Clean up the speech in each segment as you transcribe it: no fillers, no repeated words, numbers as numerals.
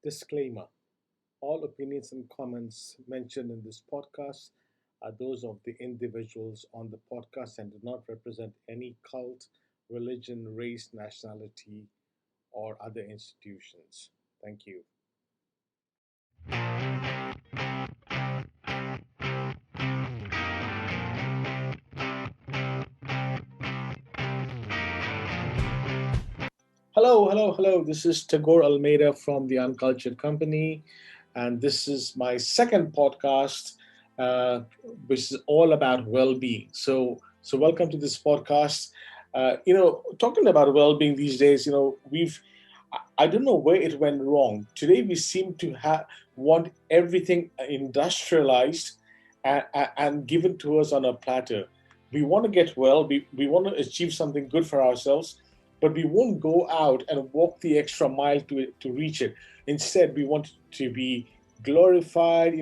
Disclaimer: all opinions and comments mentioned in this podcast are those of the individuals on the podcast and do not represent any cult, religion, race, nationality, or other institutions. Thank you. Hello, hello, hello. This is Tagore Almeida from the Uncultured Company, and this is my second podcast, uh, which is all about well-being. So welcome to this podcast. Talking about well-being these days, I don't know where it went wrong. Today we seem to have want everything industrialized and given to us on a platter. We want to get well. We want to achieve something good for ourselves, but we won't go out and walk the extra mile to reach it. Instead, we want it to be glorified,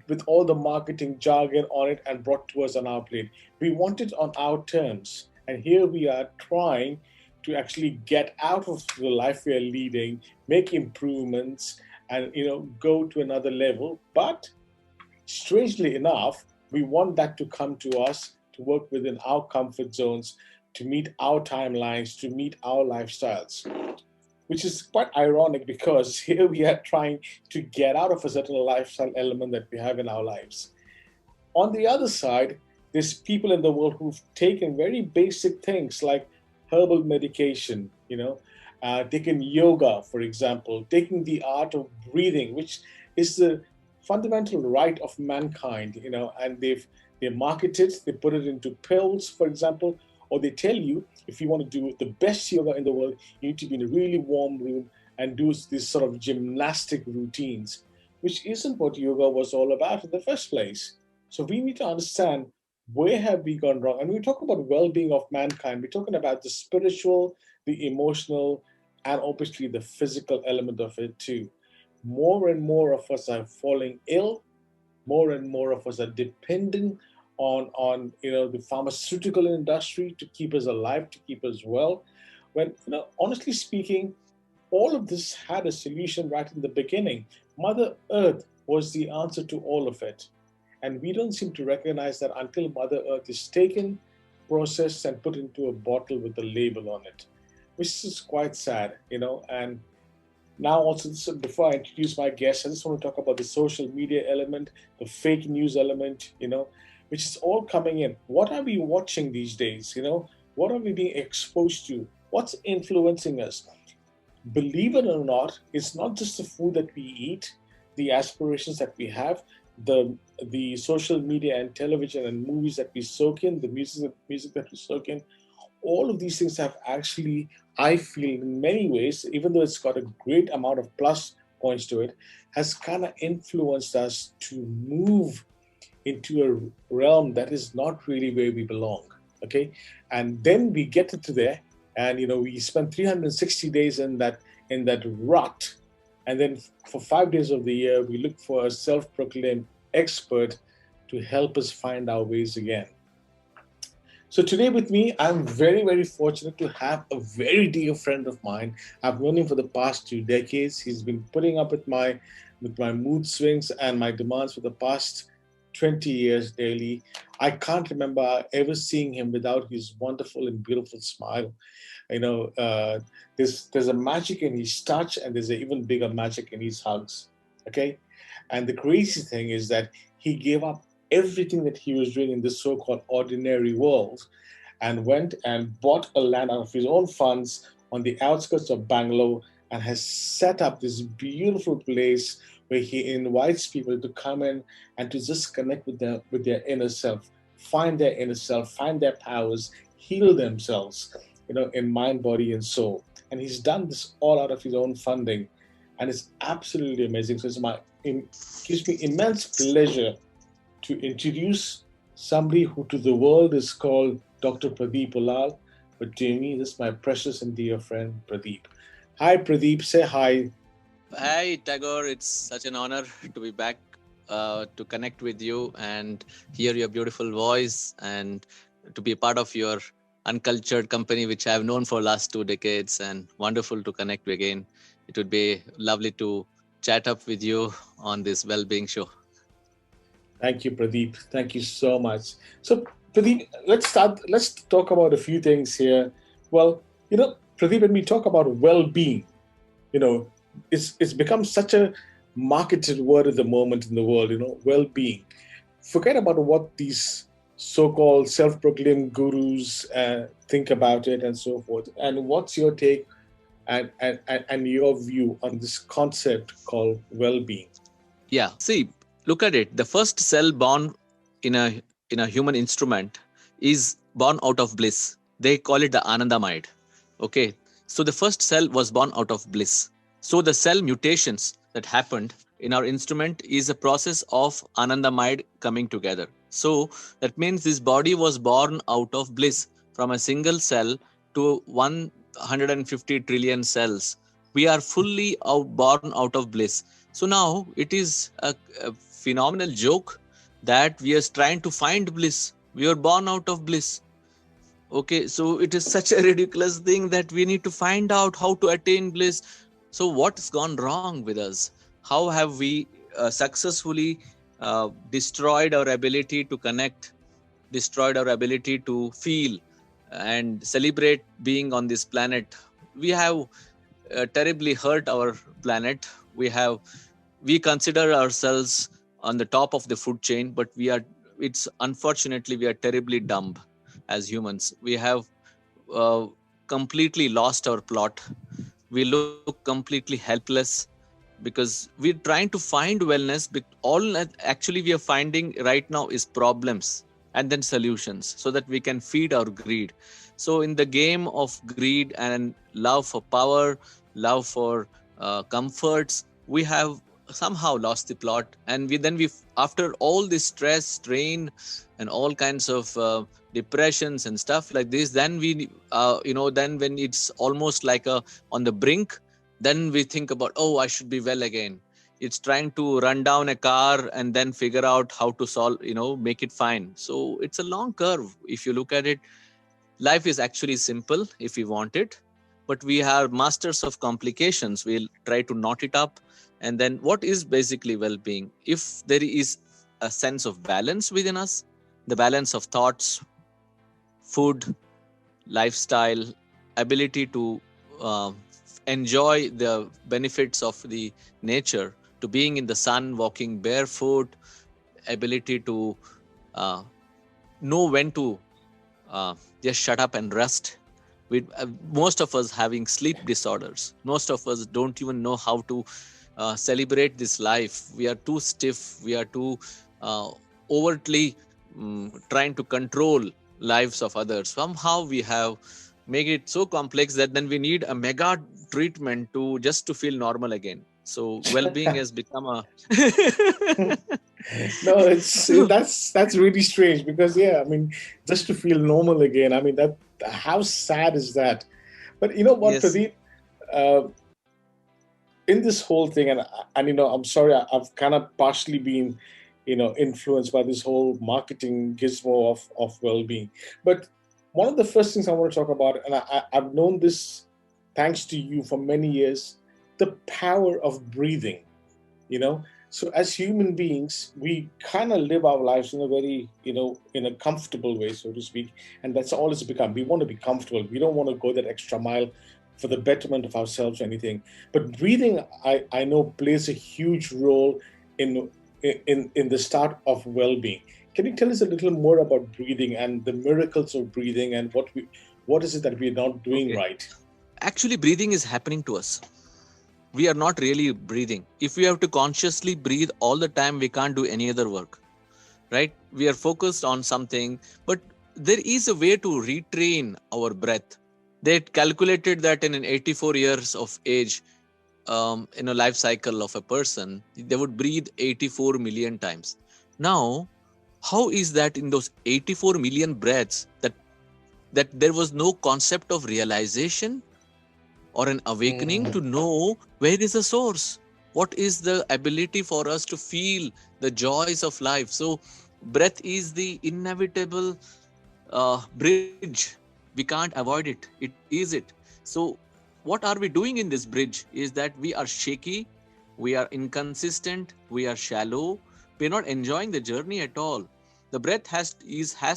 with all the marketing jargon on it and brought to us on our plate. We want it on our terms. And here we are trying to actually get out of the life we are leading, make improvements, and go to another level. But strangely enough, we want that to come to us, to work within our comfort zones, to meet our timelines, to meet our lifestyles, which is quite ironic because here we are trying to get out of a certain lifestyle element that we have in our lives. On the other side, there's people in the world who've taken very basic things like herbal medication, taking yoga, for example, taking the art of breathing, which is the fundamental right of mankind, and they market it, they put it into pills, for example, or they tell you if you want to do the best yoga in the world, you need to be in a really warm room and do these sort of gymnastic routines, which isn't what yoga was all about in the first place. So we need to understand where have we gone wrong. And when we talk about well-being of mankind, we're talking about the spiritual, the emotional, and obviously the physical element of it too. More and more of us are falling ill. More and more of us are dependent on the pharmaceutical industry to keep us alive, to keep us well. When honestly speaking, all of this had a solution right in the beginning. Mother Earth was the answer to all of it. And we don't seem to recognize that until Mother Earth is taken, processed, and put into a bottle with a label on it, which is quite sad, And now, also, before I introduce my guest, I just want to talk about the social media element, the fake news element, which is all coming in. What are we watching these days? What are we being exposed to? What's influencing us? Believe it or not, it's not just the food that we eat, the aspirations that we have, the social media and television and movies that we soak in, the music that we soak in. All of these things have actually, I feel, in many ways, even though it's got a great amount of plus points to it, has kind of influenced us to move into a realm that is not really where we belong. Okay, and then we get into there, and we spend 360 days in that rut, and then for 5 days of the year we look for a self-proclaimed expert to help us find our ways again. So today with me, I'm very, very fortunate to have a very dear friend of mine. I've known him for the past 2 decades. He's been putting up with my mood swings and my demands for the past 20 years daily. I can't remember ever seeing him without his wonderful and beautiful smile. You know, uh, there's a magic in his touch, and there's an even bigger magic in his hugs. Okay, and the crazy thing is that he gave up everything that he was doing in this so-called ordinary world and went and bought a land out of his own funds on the outskirts of Bangalore and has set up this beautiful place where he invites people to come in and to just connect with their inner self, find their inner self, find their powers, heal themselves, in mind, body, and soul. And he's done this all out of his own funding, and it's absolutely amazing. So it gives me immense pleasure to introduce somebody who to the world is called Dr. Pradeep Ullal, but to me, this is my precious and dear friend, Pradeep. Hi, Pradeep. Say hi. Hi, Tagore. It's such an honor to be back to connect with you and hear your beautiful voice and to be part of your uncultured company, which I have known for last 2 decades, and wonderful to connect again. It would be lovely to chat up with you on this well-being show. Thank you, Pradeep. Thank you so much. So, Pradeep, let's start. Let's talk about a few things here. Well, Pradeep, when we talk about well-being, you know, it's become such a marketed word at the moment in the world. Well-being. Forget about what these so-called self-proclaimed gurus think about it and so forth. And what's your take and your view on this concept called well-being? Yeah, see, look at it. The first cell born in a human instrument is born out of bliss. They call it the Anandamide. Okay, so the first cell was born out of bliss. So the cell mutations that happened in our instrument is a process of Anandamide coming together. So that means this body was born out of bliss from a single cell to 150 trillion cells. We are fully born out of bliss. So now it is a phenomenal joke that we are trying to find bliss. We are born out of bliss. Okay, so it is such a ridiculous thing that we need to find out how to attain bliss. So what's gone wrong with us? How have we successfully destroyed our ability to connect, destroyed our ability to feel and celebrate being on this planet? We have terribly hurt our planet. We consider ourselves on the top of the food chain, but it's unfortunately we are terribly dumb as humans. We have uh, completely lost our plot. We look completely helpless because we're trying to find wellness, but all that actually we are finding right now is problems and then solutions so that we can feed our greed. So in the game of greed and love for power, love for comforts, we have somehow lost the plot. And we after all this stress, strain, and all kinds of depressions and stuff like this, then then when it's almost like a on the brink, then we think about, oh, I should be well again. It's trying to run down a car and then figure out how to solve, make it fine. So it's a long curve. If you look at it, life is actually simple if we want it, but we are masters of complications. We'll try to knot it up. And then what is basically well-being? If there is a sense of balance within us, the balance of thoughts, food, lifestyle, ability to uh, enjoy the benefits of the nature, to being in the sun, walking barefoot, ability to uh, know when to just shut up and rest. Most of us having sleep disorders. Most of us don't even know how to celebrate this life. We are too stiff. We are too uh, overtly trying to control lives of others. Somehow we have made it so complex that then we need a mega treatment to feel normal again. So well-being has become a No, that's really strange because yeah, I mean, just to feel normal again. I mean, that how sad is that? But you know what, yes. Pradeep, uh, in this whole thing, and I'm sorry, I've kind of partially been, influenced by this whole marketing gizmo of well-being. But one of the first things I want to talk about, and I've known this thanks to you for many years, the power of breathing. you know so as human beings, we kind of live our lives in a very, in a comfortable way, so to speak, and that's all it's become. We want to be comfortable. We don't want to go that extra mile for the betterment of ourselves or anything. But breathing, I know, plays a huge role in in the start of well-being. Can you tell us a little more about breathing and the miracles of breathing, and what is it that we're not doing Okay. right? Actually, breathing is happening to us. We are not really breathing. If we have to consciously breathe all the time, we can't do any other work, right? We are focused on something, but there is a way to retrain our breath. They calculated that in an 84 years of age, in a life cycle of a person, they would breathe 84 million times. Now, how is that in those 84 million breaths that there was no concept of realization or an awakening to Mm. know where is the source? What is the ability for us to feel the joys of life? So, breath is the inevitable bridge. We can't avoid it. It is it. So, what are we doing in this bridge is that we are shaky, we are inconsistent, we are shallow, we're not enjoying the journey at all. The breath has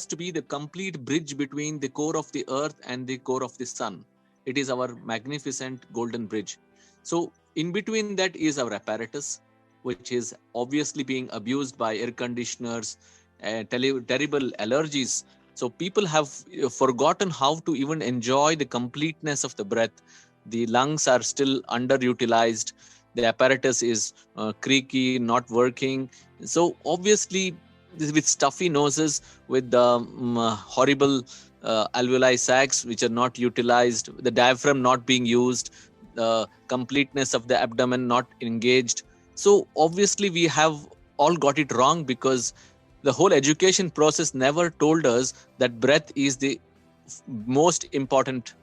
to be the complete bridge between the core of the earth and the core of the sun. It is our magnificent golden bridge. So in between that is our apparatus, which is obviously being abused by air conditioners, terrible allergies. So people have forgotten how to even enjoy the completeness of the breath. The lungs are still underutilized. The apparatus is creaky, not working. So obviously, with stuffy noses, with horrible alveoli sacs which are not utilized, the diaphragm not being used, the completeness of the abdomen not engaged. So obviously, we have all got it wrong, because the whole education process never told us that breath is the most important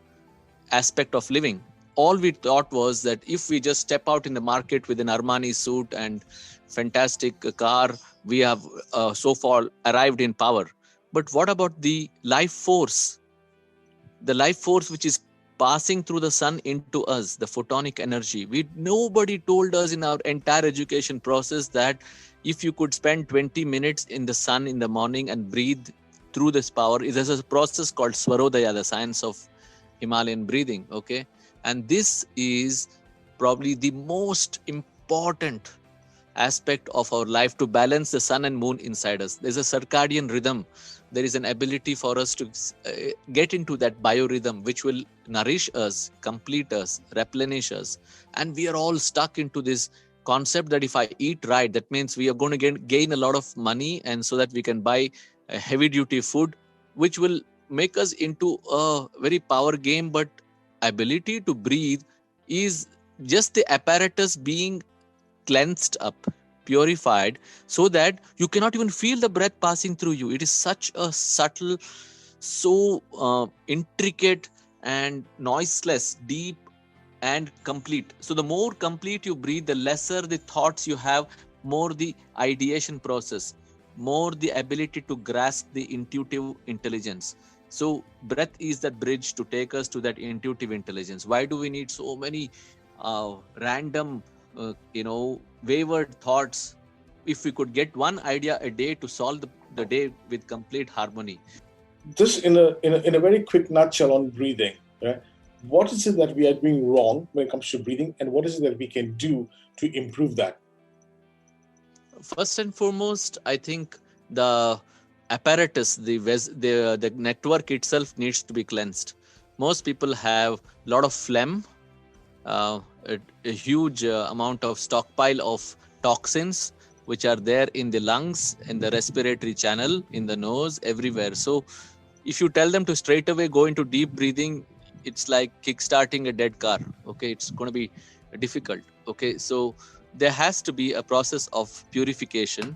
aspect of living. All we thought was that if we just step out in the market with an Armani suit and fantastic car, we have so far arrived in power. But what about the life force? The life force which is passing through the sun into us, the photonic energy. Nobody told us in our entire education process that if you could spend 20 minutes in the sun in the morning and breathe through this power, there's a process called Swarodaya, the science of Himalayan breathing. Okay. And this is probably the most important aspect of our life, to balance the sun and moon inside us. There's a circadian rhythm. There is an ability for us to get into that biorhythm, which will nourish us, complete us, replenish us. And we are all stuck into this concept that if I eat right, that means we are going to gain a lot of money, and so that we can buy a heavy duty food, which will make us into a very power game. But ability to breathe is just the apparatus being cleansed up, purified, so that you cannot even feel the breath passing through you. It is such a subtle, so intricate and noiseless, deep and complete. So the more complete you breathe, the lesser the thoughts you have, more the ideation process, more the ability to grasp the intuitive intelligence. So breath is that bridge to take us to that intuitive intelligence. Why do we need so many random wayward thoughts? If we could get one idea a day to solve the day with complete harmony. This in a very quick nutshell on breathing, right? What is it that we are doing wrong when it comes to breathing, and what is it that we can do to improve that? First and foremost, I think the apparatus, the network itself needs to be cleansed. Most people have a lot of phlegm, a huge amount of stockpile of toxins which are there in the lungs, in the respiratory channel, in the nose, everywhere. So if you tell them to straight away go into deep breathing, it's like kickstarting a dead car. Okay, it's going to be difficult. Okay, so there has to be a process of purification,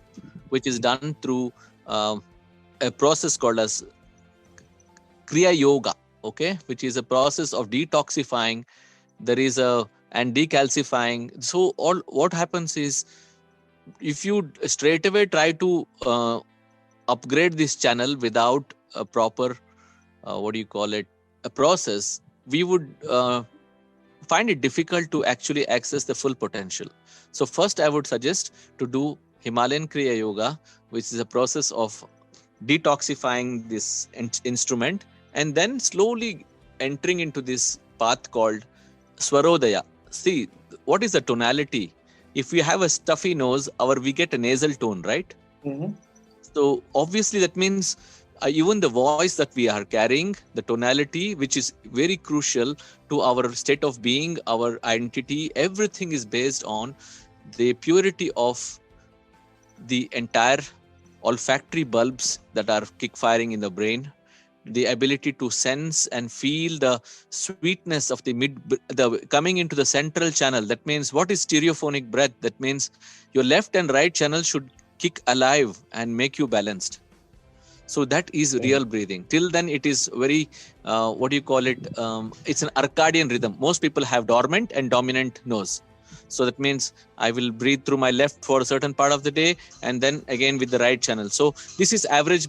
which is done through a process called as Kriya Yoga. Okay, which is a process of detoxifying. There is and decalcifying. So all what happens is, if you straight away try to upgrade this channel without a proper a process, we would find it difficult to actually access the full potential. So first I would suggest to do Himalayan Kriya Yoga, which is a process of detoxifying this instrument, and then slowly entering into this path called Swarodaya. See, what is the tonality? If we have a stuffy nose, we get a nasal tone, right? Mm-hmm. So obviously that means even the voice that we are carrying, the tonality, which is very crucial to our state of being, our identity, everything is based on the purity of the entire olfactory bulbs that are kick firing in the brain, the ability to sense and feel the sweetness of the coming into the central channel. That means, what is stereophonic breath? That means your left and right channel should kick alive and make you balanced. So that is real breathing. Till then, it is very, it's an Arcadian rhythm. Most people have dormant and dominant nose. So that means I will breathe through my left for a certain part of the day, and then again with the right channel. So this is average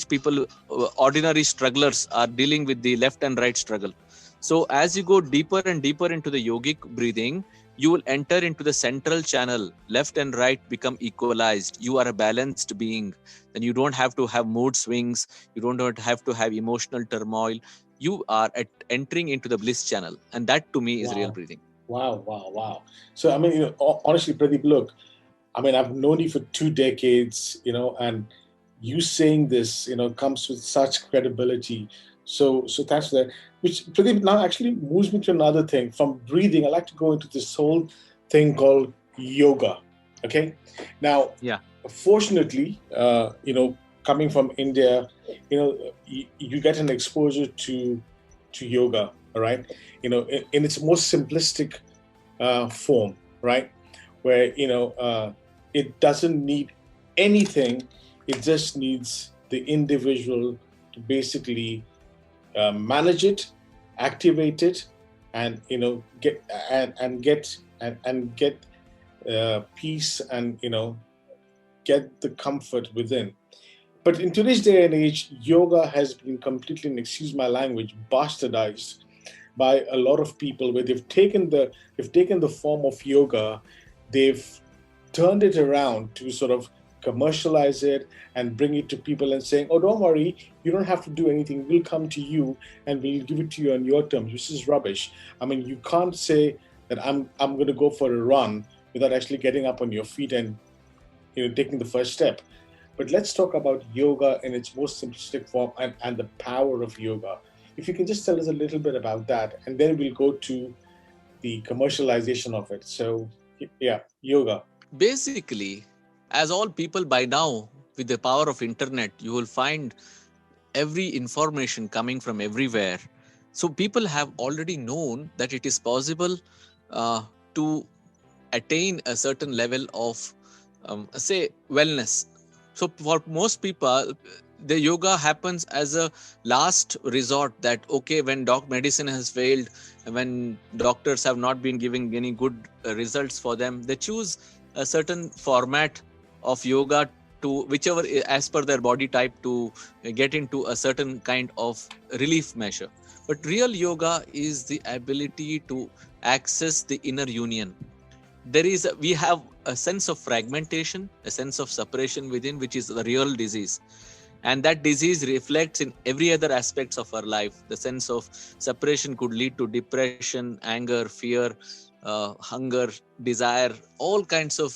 people, ordinary strugglers are dealing with the left and right struggle. So as you go deeper and deeper into the yogic breathing, you will enter into the central channel. Left and right become equalized. You are a balanced being. Then you don't have to have mood swings. You don't have to have emotional turmoil. You are entering into the bliss channel. And that to me is real Wow. breathing. Wow, wow, wow. So, I mean, honestly, Pradeep, look, I mean, I've known you for 2 decades, and you saying this, comes with such credibility. So thanks for that. Which, Pradeep, now actually moves me to another thing. From breathing, I like to go into this whole thing called yoga. Okay. Now, Yeah. fortunately, coming from India, you get an exposure to yoga, all right? In its most simplistic form, right? Where it doesn't need anything; it just needs the individual to basically manage it, activate it, and get and get peace, and get the comfort within. But in today's day and age, yoga has been completely, and excuse my language, bastardized by a lot of people, where they've taken the form of yoga, they've turned it around to sort of commercialize it and bring it to people and saying, "Oh, don't worry, you don't have to do anything. We'll come to you and we'll give it to you on your terms," which is rubbish. I mean, you can't say that I'm going to go for a run without actually getting up on your feet and taking the first step. But let's talk about yoga in its most simplistic form, and the power of yoga. If you can just tell us a little bit about that, and then we'll go to the commercialization of it. So, yeah, yoga. Basically, as all people by now, with the power of internet, you will find every information coming from everywhere. So people have already known that it is possible to attain a certain level of say wellness. So for most people, the yoga happens as a last resort, that okay, when medicine has failed, when doctors have not been giving any good results for them, they choose a certain format of yoga to whichever as per their body type, to get into a certain kind of relief measure. But real yoga is the ability to access the inner union. We have a sense of fragmentation, a sense of separation within, which is the real disease. And that disease reflects in every other aspects of our life. The sense of separation could lead to depression, anger, fear, hunger, desire, all kinds of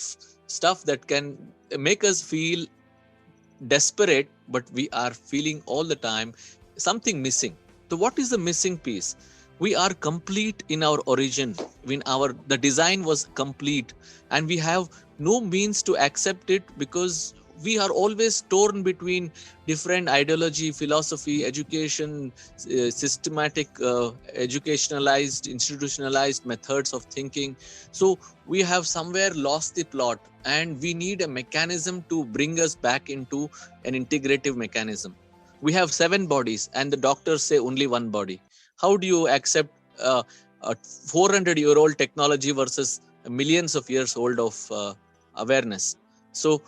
stuff that can make us feel desperate, but we are feeling all the time something missing. So what is the missing piece? We are complete in our origin, when the design was complete, and we have no means to accept it, because we are always torn between different ideology, philosophy, education, systematic, educationalized, institutionalized methods of thinking. So we have somewhere lost the plot, and we need a mechanism to bring us back into an integrative mechanism. We have 7 bodies and the doctors say only one body. How do you accept a 400-year-old technology versus millions of years old of awareness? So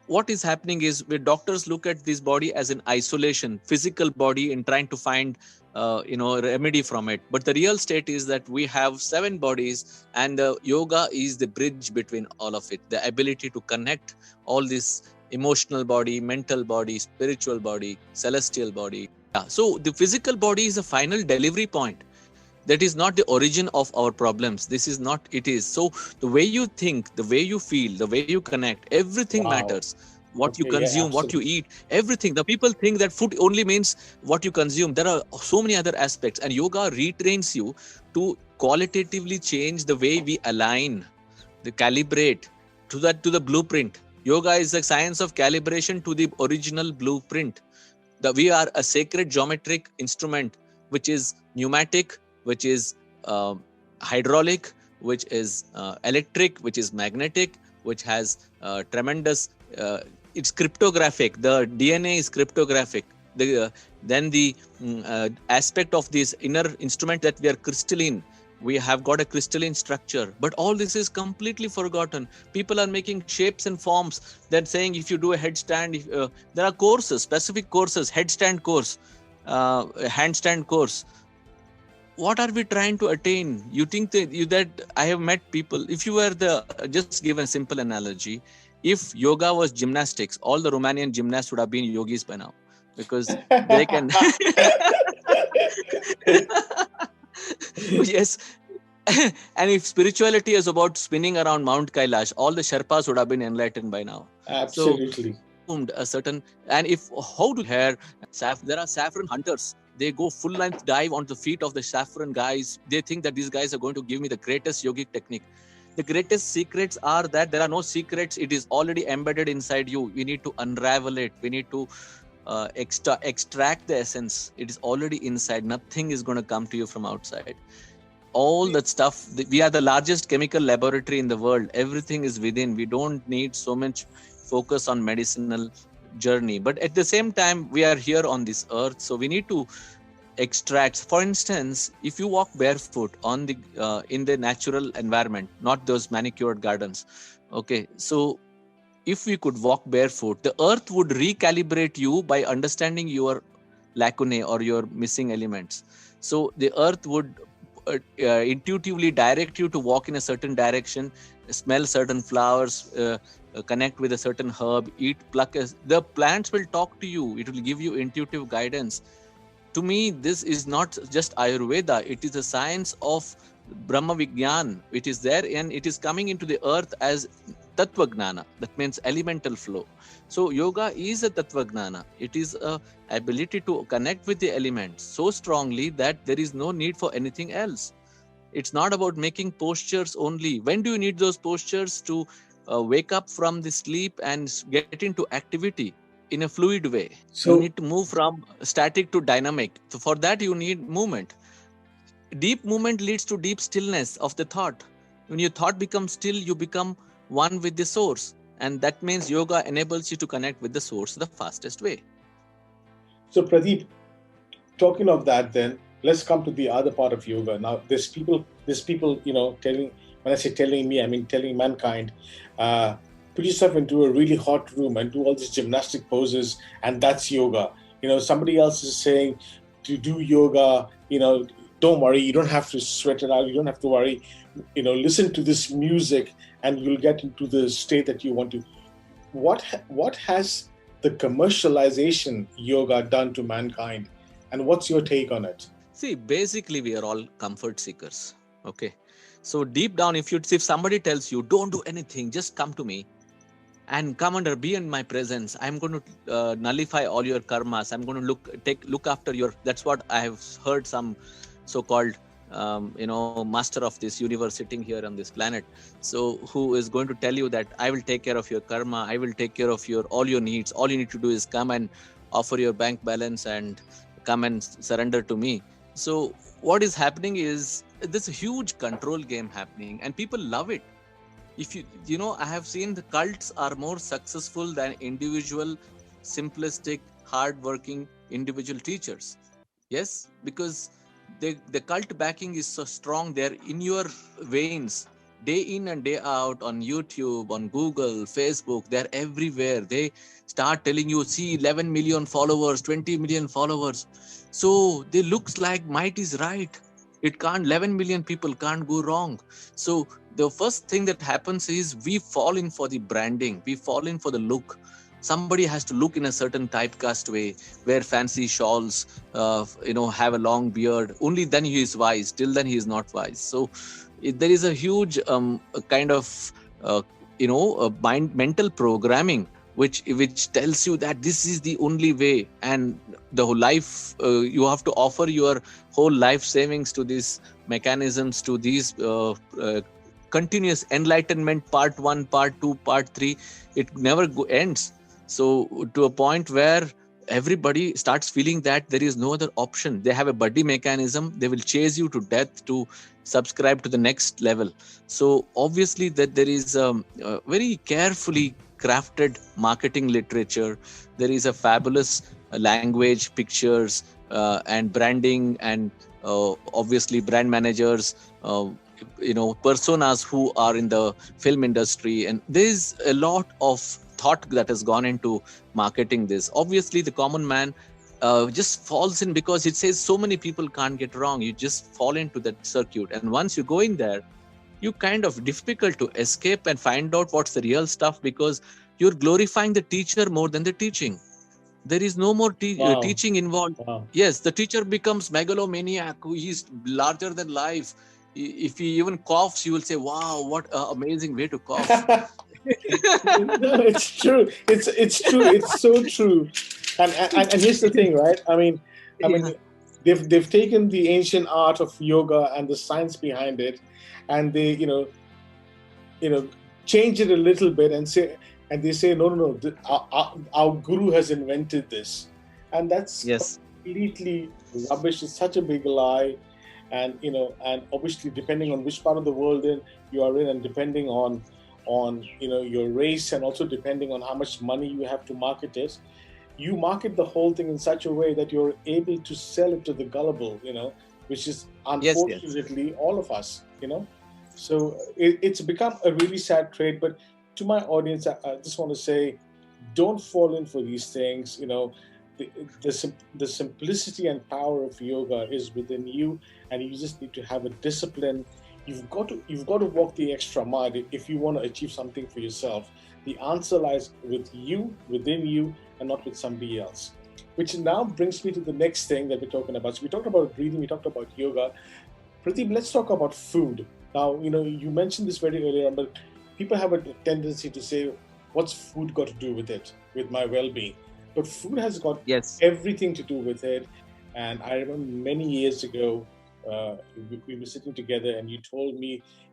what is happening is, where doctors look at this body as an isolation, physical body, in trying to find a remedy from it. But the real state is that we have 7 bodies, and the yoga is the bridge between all of it, the ability to connect all this emotional body, mental body, spiritual body, celestial body. Yeah. So the physical body is a final delivery point. That is not the origin of our problems. This is not it is. So the way you think, the way you feel, the way you connect, everything Wow. matters. What you Okay. Yeah. consume, what you Absolutely. eat, everything. The people think that food only means what you consume. There are so many other aspects, and yoga retrains you to qualitatively change the way we align, the calibrate to the blueprint. Yoga is the science of calibration to the original blueprint. We are a sacred geometric instrument, which is pneumatic, which is uh, hydraulic, which is electric, which is magnetic, which has tremendous it's cryptographic. The DNA is cryptographic. Then the aspect of this inner instrument, that we are crystalline, we have got a crystalline structure, but all this is completely forgotten. People are making shapes and forms. They're saying if you do a headstand, there are courses, specific courses, headstand course, handstand course. what are we trying to attain? You think that I have met people, if you were just give a simple analogy, if yoga was gymnastics, all the Romanian gymnasts would have been yogis by now, because they can yes. And if spirituality is about spinning around Mount Kailash, all the Sherpas would have been enlightened by now. So Absolutely. a certain, and if how to hair, there are saffron hunters. They go full length dive onto the feet of the saffron guys. They think that these guys are going to give me the greatest yogic technique. The greatest secrets are that there are no secrets. It is already embedded inside you. We need to unravel it. We need to extract the essence. It is already inside. Nothing is going to come to you from outside. All that stuff, we are the largest chemical laboratory in the world. Everything is within. We don't need so much focus on medicinal journey, but at the same time we are here on this earth, so we need to extract. For instance, if you walk barefoot on the in the natural environment, not those manicured gardens, okay, so if we could walk barefoot, the earth would recalibrate you by understanding your lacunae or your missing elements. So the earth would intuitively direct you to walk in a certain direction, smell certain flowers, connect with a certain herb, pluck. The plants will talk to you. It will give you intuitive guidance. To me, this is not just Ayurveda. It is a science of Brahma Vigyan. It is there, and it is coming into the earth as Tattva Gnana. That means elemental flow. So yoga is a Tattva Gnana. It is a ability to connect with the elements so strongly that there is no need for anything else. It's not about making postures only. When do you need those postures? To wake up from the sleep and get into activity in a fluid way. So you need to move from static to dynamic. So for that you need movement. Deep movement leads to deep stillness of the thought. When your thought becomes still, you become one with the source, and that means yoga enables you to connect with the source the fastest way. So Pradeep, talking of that, then let's come to the other part of yoga. Now, there's people, telling, when I say telling me, I mean telling mankind, put yourself into a really hot room and do all these gymnastic poses, and that's yoga. Somebody else is saying to do yoga, don't worry, you don't have to sweat it out, you don't have to worry, listen to this music and you'll get into the state that you want to. What has the commercialization yoga done to mankind, and what's your take on it? See, basically we are all comfort seekers. Okay, so deep down, if somebody tells you don't do anything, just come to me and be in my presence, I'm going to nullify all your karmas, I'm going to look after your, that's what I have heard some so-called master of this universe sitting here on this planet, so who is going to tell you that I will take care of your karma, I will take care of all your needs, all you need to do is come and offer your bank balance and come and surrender to me. So what is happening is this huge control game happening, and people love it. If I have seen the cults are more successful than individual simplistic hard-working individual teachers. Yes, because the cult backing is so strong. They're in your veins day in and day out, on YouTube, on Google, Facebook. They're everywhere. They start telling you, see, 11 million followers, 20 million followers. So they looks like might is right. 11 million people can't go wrong. So the first thing that happens is we fall in for the branding. We fall in for the look. Somebody has to look in a certain typecast way, wear fancy shawls, have a long beard. Only then he is wise. Till then he is not wise. So there is a huge kind of mental programming which tells you that this is the only way, and the whole life you have to offer your whole life savings to these mechanisms, to these continuous enlightenment, part 1, part 2, part 3. It never ends. So to a point where everybody starts feeling that there is no other option. They have a buddy mechanism. They will chase you to death to subscribe to the next level. So obviously that there is a very carefully crafted marketing literature. There is a fabulous language, pictures, and branding, and obviously brand managers, personas who are in the film industry. And there is a lot of thought that has gone into marketing this. Obviously, the common man just falls in, because it says so many people can't get wrong. You just fall into that circuit, and once you go in there, you kind of difficult to escape and find out what's the real stuff, because you're glorifying the teacher more than the teaching. There is no more Wow. teaching involved. Wow. Yes, the teacher becomes megalomaniac, who is larger than life. If he even coughs, you will say, wow, what an amazing way to cough. No, it's true. It's true. It's so true. And here's the thing, right? I mean, Yeah. they've taken the ancient art of yoga and the science behind it, and they you know change it a little bit and they say no, our guru has invented this, and that's Yes. completely rubbish. It's such a big lie. And obviously depending on which part of the world you are in, and depending on your race, and also depending on how much money you have to market it, you market the whole thing in such a way that you're able to sell it to the gullible, which is Yes. Yes. unfortunately all of us. So it's become a really sad trade. But to my audience, I just want to say, don't fall in for these things. The, the simplicity and power of yoga is within you, and you just need to have a discipline. You've got to walk the extra mile if you want to achieve something for yourself. The answer lies with you, within you, and not with somebody else. Which now brings me to the next thing that we're talking about. So we talked about breathing, we talked about yoga. Pradeep, let's talk about food. Now, you mentioned this very earlier on, but people have a tendency to say, what's food got to do with it, with my well being? But food has got Yes. everything to do with it. And I remember many years ago, we were sitting together, and you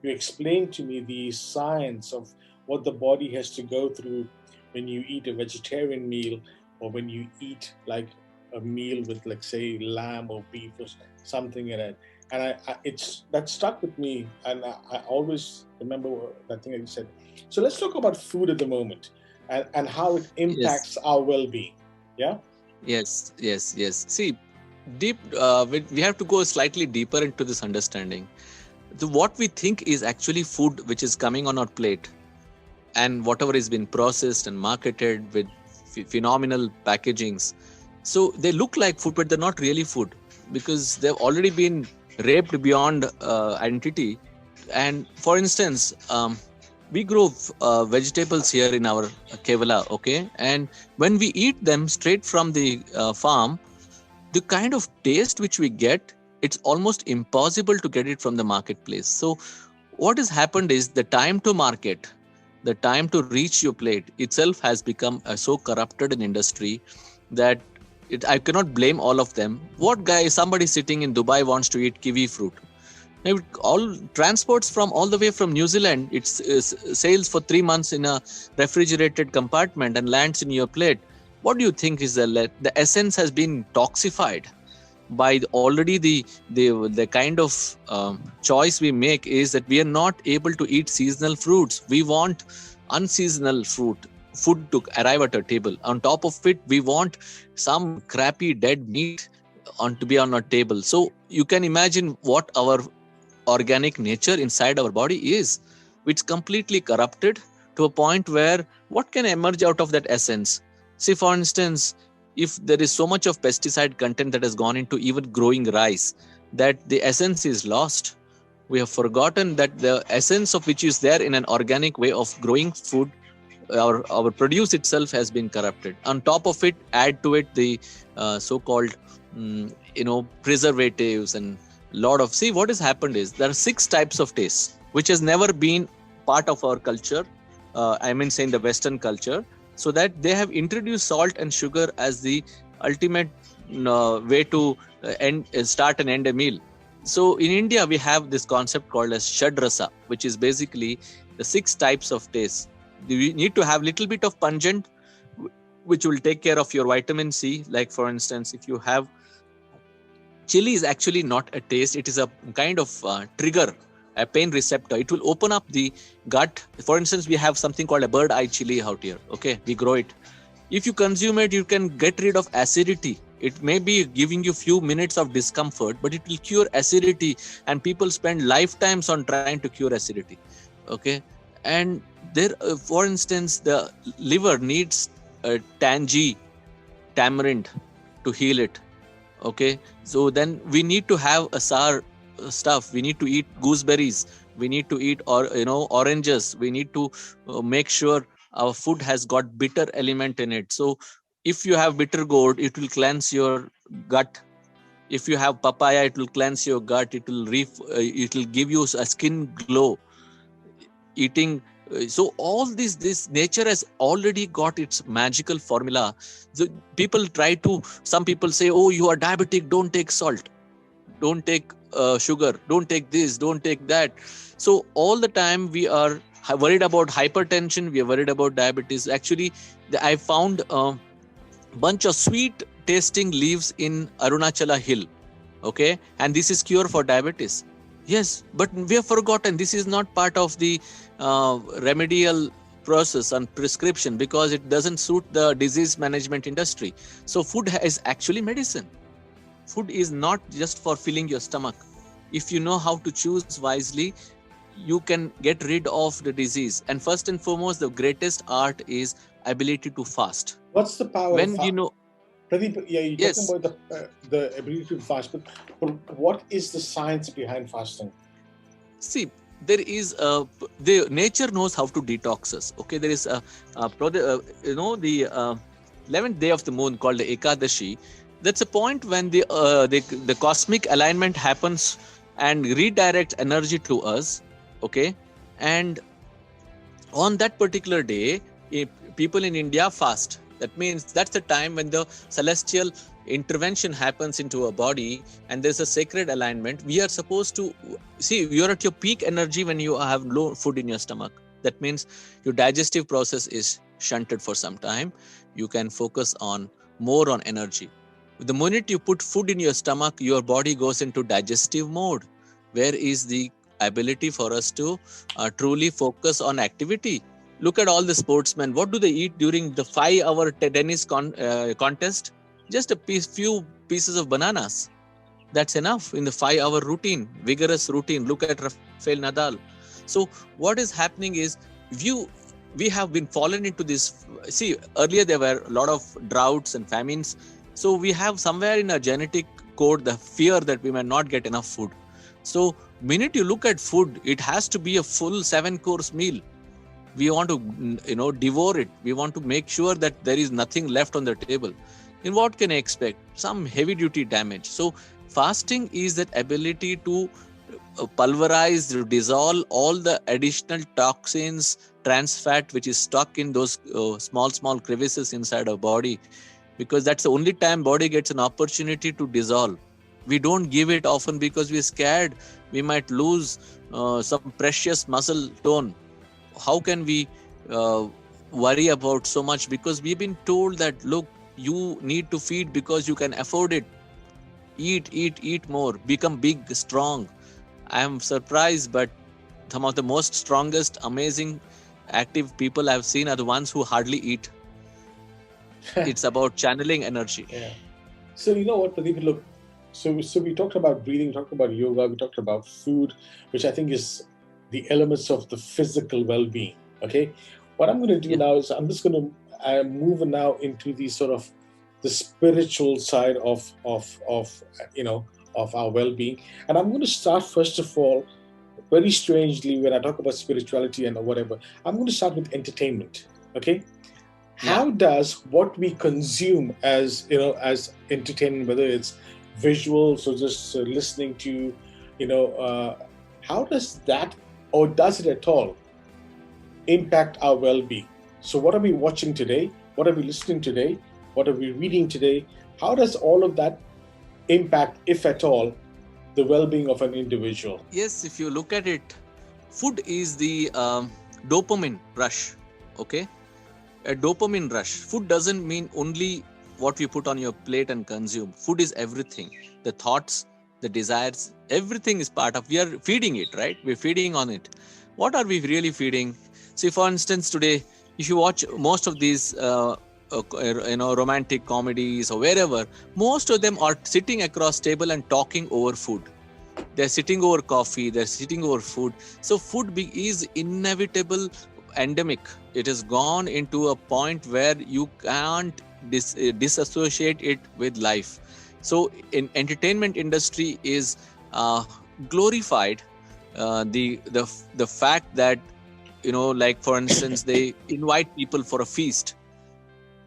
explained to me the science of what the body has to go through when you eat a vegetarian meal, or when you eat like a meal with, like, say, lamb or beef or something in it. And it's that stuck with me, and I always remember that thing that you said. So let's talk about food at the moment, and how it Yes. impacts our well-being. Yeah. Yes. Yes. Yes. See, deep. We have to go slightly deeper into this understanding. What we think is actually food, which is coming on our plate, and whatever is been processed and marketed with phenomenal packagings. So they look like food, but they're not really food, because they've already been raped beyond identity. And for instance, we grow vegetables here in our Kevala, okay? And when we eat them straight from the farm, the kind of taste which we get, it's almost impossible to get it from the marketplace. So what has happened is the time to market, the time to reach your plate itself has become so corrupted in industry that I cannot blame all of them. What guy, somebody sitting in Dubai wants to eat kiwi fruit? Now, all transports from all the way from New Zealand, it's sails for 3 months in a refrigerated compartment and lands in your plate. What do you think is the essence has been toxified by already the kind of choice we make is that we are not able to eat seasonal fruits. We want unseasonal food to arrive at our table. On top of it, we want some crappy dead meat to be on our table. So you can imagine what our organic nature inside our body is. It's completely corrupted to a point where what can emerge out of that essence? See, for instance, if there is so much of pesticide content that has gone into even growing rice, that the essence is lost. We have forgotten that the essence of which is there in an organic way of growing food, our produce itself has been corrupted. On top of it, add to it the so-called preservatives and lot of, see, what has happened is there are 6 types of taste which has never been part of our culture. Saying the Western culture, so that they have introduced salt and sugar as the ultimate way to start and end a meal. So in India, we have this concept called as Shadrasa, which is basically the 6 types of taste. You need to have little bit of pungent, which will take care of your vitamin C. Like, for instance, if you have chili, is actually not a taste. It is a kind of trigger, a pain receptor. It will open up the gut. For instance, we have something called a bird eye chili out here. Okay, we grow it. If you consume it, you can get rid of acidity. It may be giving you few minutes of discomfort, but it will cure acidity. And people spend lifetimes on trying to cure acidity. Okay, and there, for instance, the liver needs tangy tamarind to heal it. Okay, so then we need to have a sour stuff. We need to eat gooseberries, we need to eat, or oranges. We need to make sure our food has got bitter element in it. So if you have bitter gourd, it will cleanse your gut. If you have papaya, it will cleanse your gut. It will give you a skin glow. Eating so all this nature has already got its magical formula. So people try to some people say, oh, you are diabetic, don't take salt, don't take sugar, don't take this, don't take that. So all the time we are worried about hypertension, we are worried about diabetes. Actually, I found a bunch of sweet tasting leaves in Arunachala Hill. Okay, and this is cure for diabetes. Yes, but we have forgotten this is not part of the remedial process and prescription, because it doesn't suit the disease management industry. So food is actually medicine. Food is not just for filling your stomach. If you know how to choose wisely, you can get rid of the disease. And first and foremost, the greatest art is ability to fast. What's the power When of you know, Pradeep, yeah, you're yes, talking about the ability to fast, but what is the science behind fasting? see, there is the nature knows how to detox us. Okay, there is the 11th day of the moon called the Ekadashi. That's a point when the cosmic alignment happens and redirects energy to us. Okay, and on that particular day, people in India fast. That means that's the time when the celestial intervention happens into a body and there's a sacred alignment. We are supposed to see, you're at your peak energy when you have low food in your stomach. That means your digestive process is shunted for some time. You can focus on more on energy. The moment you put food in your stomach, your body goes into digestive mode. Where is the ability for us to truly focus on activity? Look at all the sportsmen. What do they eat during the 5-hour tennis contest? Just few pieces of bananas. That's enough in the 5-hour routine, vigorous routine. Look at Rafael Nadal. So what is happening is we have been fallen into this. See, earlier there were a lot of droughts and famines. So we have somewhere in our genetic code the fear that we might not get enough food. So minute you look at food, it has to be a full 7-course meal. We want to devour it. We want to make sure that there is nothing left on the table. And what can I expect? Some heavy duty damage. So fasting is that ability to pulverize, dissolve all the additional toxins, trans fat which is stuck in those small crevices inside our body, because that's the only time body gets an opportunity to dissolve. We don't give it often because we're scared we might lose some precious muscle tone. How can we worry about so much? Because we've been told that, look, you need to feed because you can afford it. Eat more, become big, strong. I am surprised, but some of the most strongest, amazing, active people I've seen are the ones who hardly eat. It's about channeling energy. Yeah. So you know what, Pradeep, look, so we talked about breathing, we talked about yoga, we talked about food, which I think is the elements of the physical well-being. Okay, what I'm going to do now is I'm just going to move now into the sort of the spiritual side of our well-being, and I'm going to start first of all, very strangely, when I talk about spirituality and whatever, I'm going to start with entertainment. Okay, how does what we consume as entertainment, whether it's visuals or just listening to, how does that, or does it at all, impact our well-being? So what are we watching today? What are we listening today? What are we reading today? How does all of that impact, if at all, the well-being of an individual? Yes, if you look at it, food is the dopamine rush. Okay, a dopamine rush. Food doesn't mean only what we put on your plate and consume. Food is everything. The thoughts, the desires, everything is part of. We are feeding it, right? We're feeding on it. What are we really feeding? See, for instance, today, if you watch most of these, romantic comedies or wherever, most of them are sitting across table and talking over food. They're sitting over coffee. They're sitting over food. So food is inevitable endemic. It has gone into a point where you can't disassociate it with life. So in entertainment industry is glorified the fact that, like for instance, they invite people for a feast.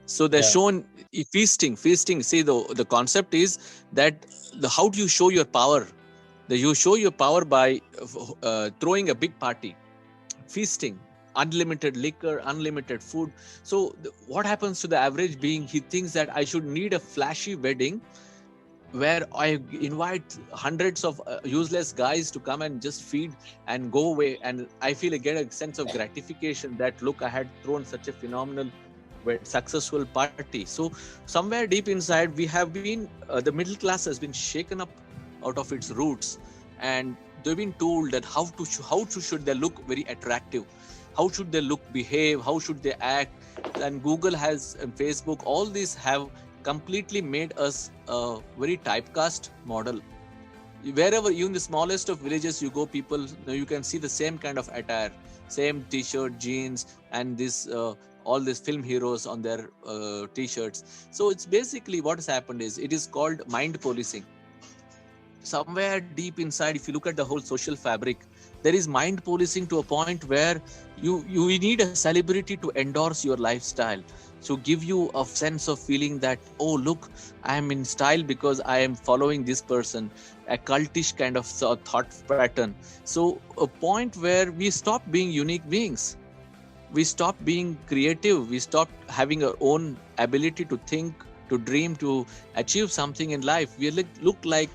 So they're Yeah. shown feasting. See, the concept is that how do you show your power? You show your power by throwing a big party, feasting, unlimited liquor, unlimited food. So what happens to the average being? He thinks that I should need a flashy wedding where I invite hundreds of useless guys to come and just feed and go away, and I feel I get a sense of gratification that look, I had thrown such a phenomenal successful party. So somewhere deep inside we have been the middle class has been shaken up out of its roots, and they've been told that should they look very attractive, how should they look, behave, how should they act. And Google has, and Facebook, all these have completely made us a very typecast model. Wherever you, in the smallest of villages you go, people, you can see the same kind of attire, same t-shirt, jeans, and this all these film heroes on their t-shirts. So it's basically what has happened is, it is called mind policing. Somewhere deep inside, if you look at the whole social fabric, there is mind policing to a point where you need a celebrity to endorse your lifestyle, to give you a sense of feeling that, oh look, I am in style because I am following this person, a cultish kind of thought pattern. So a point where we stop being unique beings, we stop being creative, we stop having our own ability to think, to dream, to achieve something in life. We look like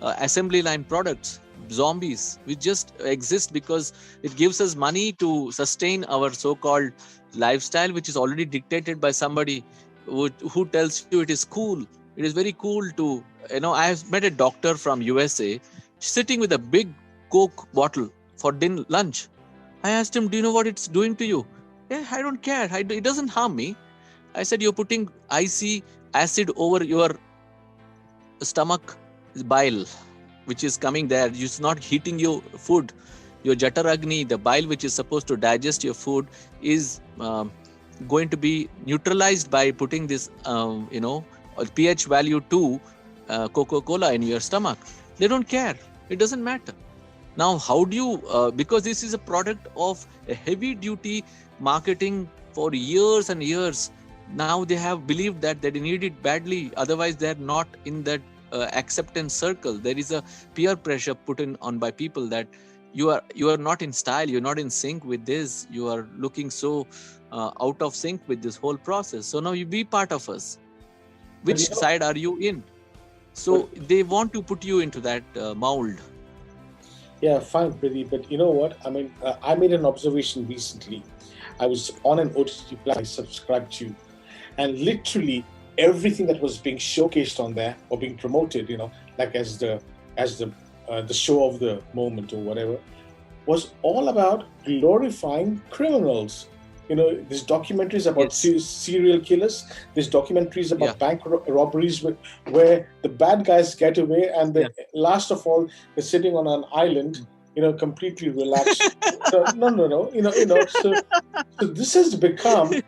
assembly line products, zombies. We just exist because it gives us money to sustain our so-called lifestyle, which is already dictated by somebody who tells you it is cool. It is very cool to, I have met a doctor from USA sitting with a big Coke bottle for lunch. I asked him, do you know what it's doing to you? Yeah, I don't care. It doesn't harm me. I said, you're putting icy acid over your stomach bile, which is coming there. It's not heating your food. Your Jataragni, the bile which is supposed to digest your food, is going to be neutralized by putting this, pH value 2 Coca-Cola in your stomach. They don't care. It doesn't matter. Now, how do you, because this is a product of a heavy duty marketing for years and years. Now they have believed that they need it badly. Otherwise, they're not in that acceptance circle. There is a peer pressure put on by people that you are not in style, you're not in sync with this, you are looking so out of sync with this whole process. So now you be part of us. Which side are you in? So they want to put you into that mold. Yeah, fine, Pradeep. But you know what? I mean, I made an observation recently. I was on an OTT platform I subscribed to, and literally everything that was being showcased on there or being promoted, like as the show of the moment or whatever, was all about glorifying criminals. There's documentaries about serial killers. There's documentaries about bank robberies where the bad guys get away, and last of all, they're sitting on an island, completely relaxed. So no. So this has become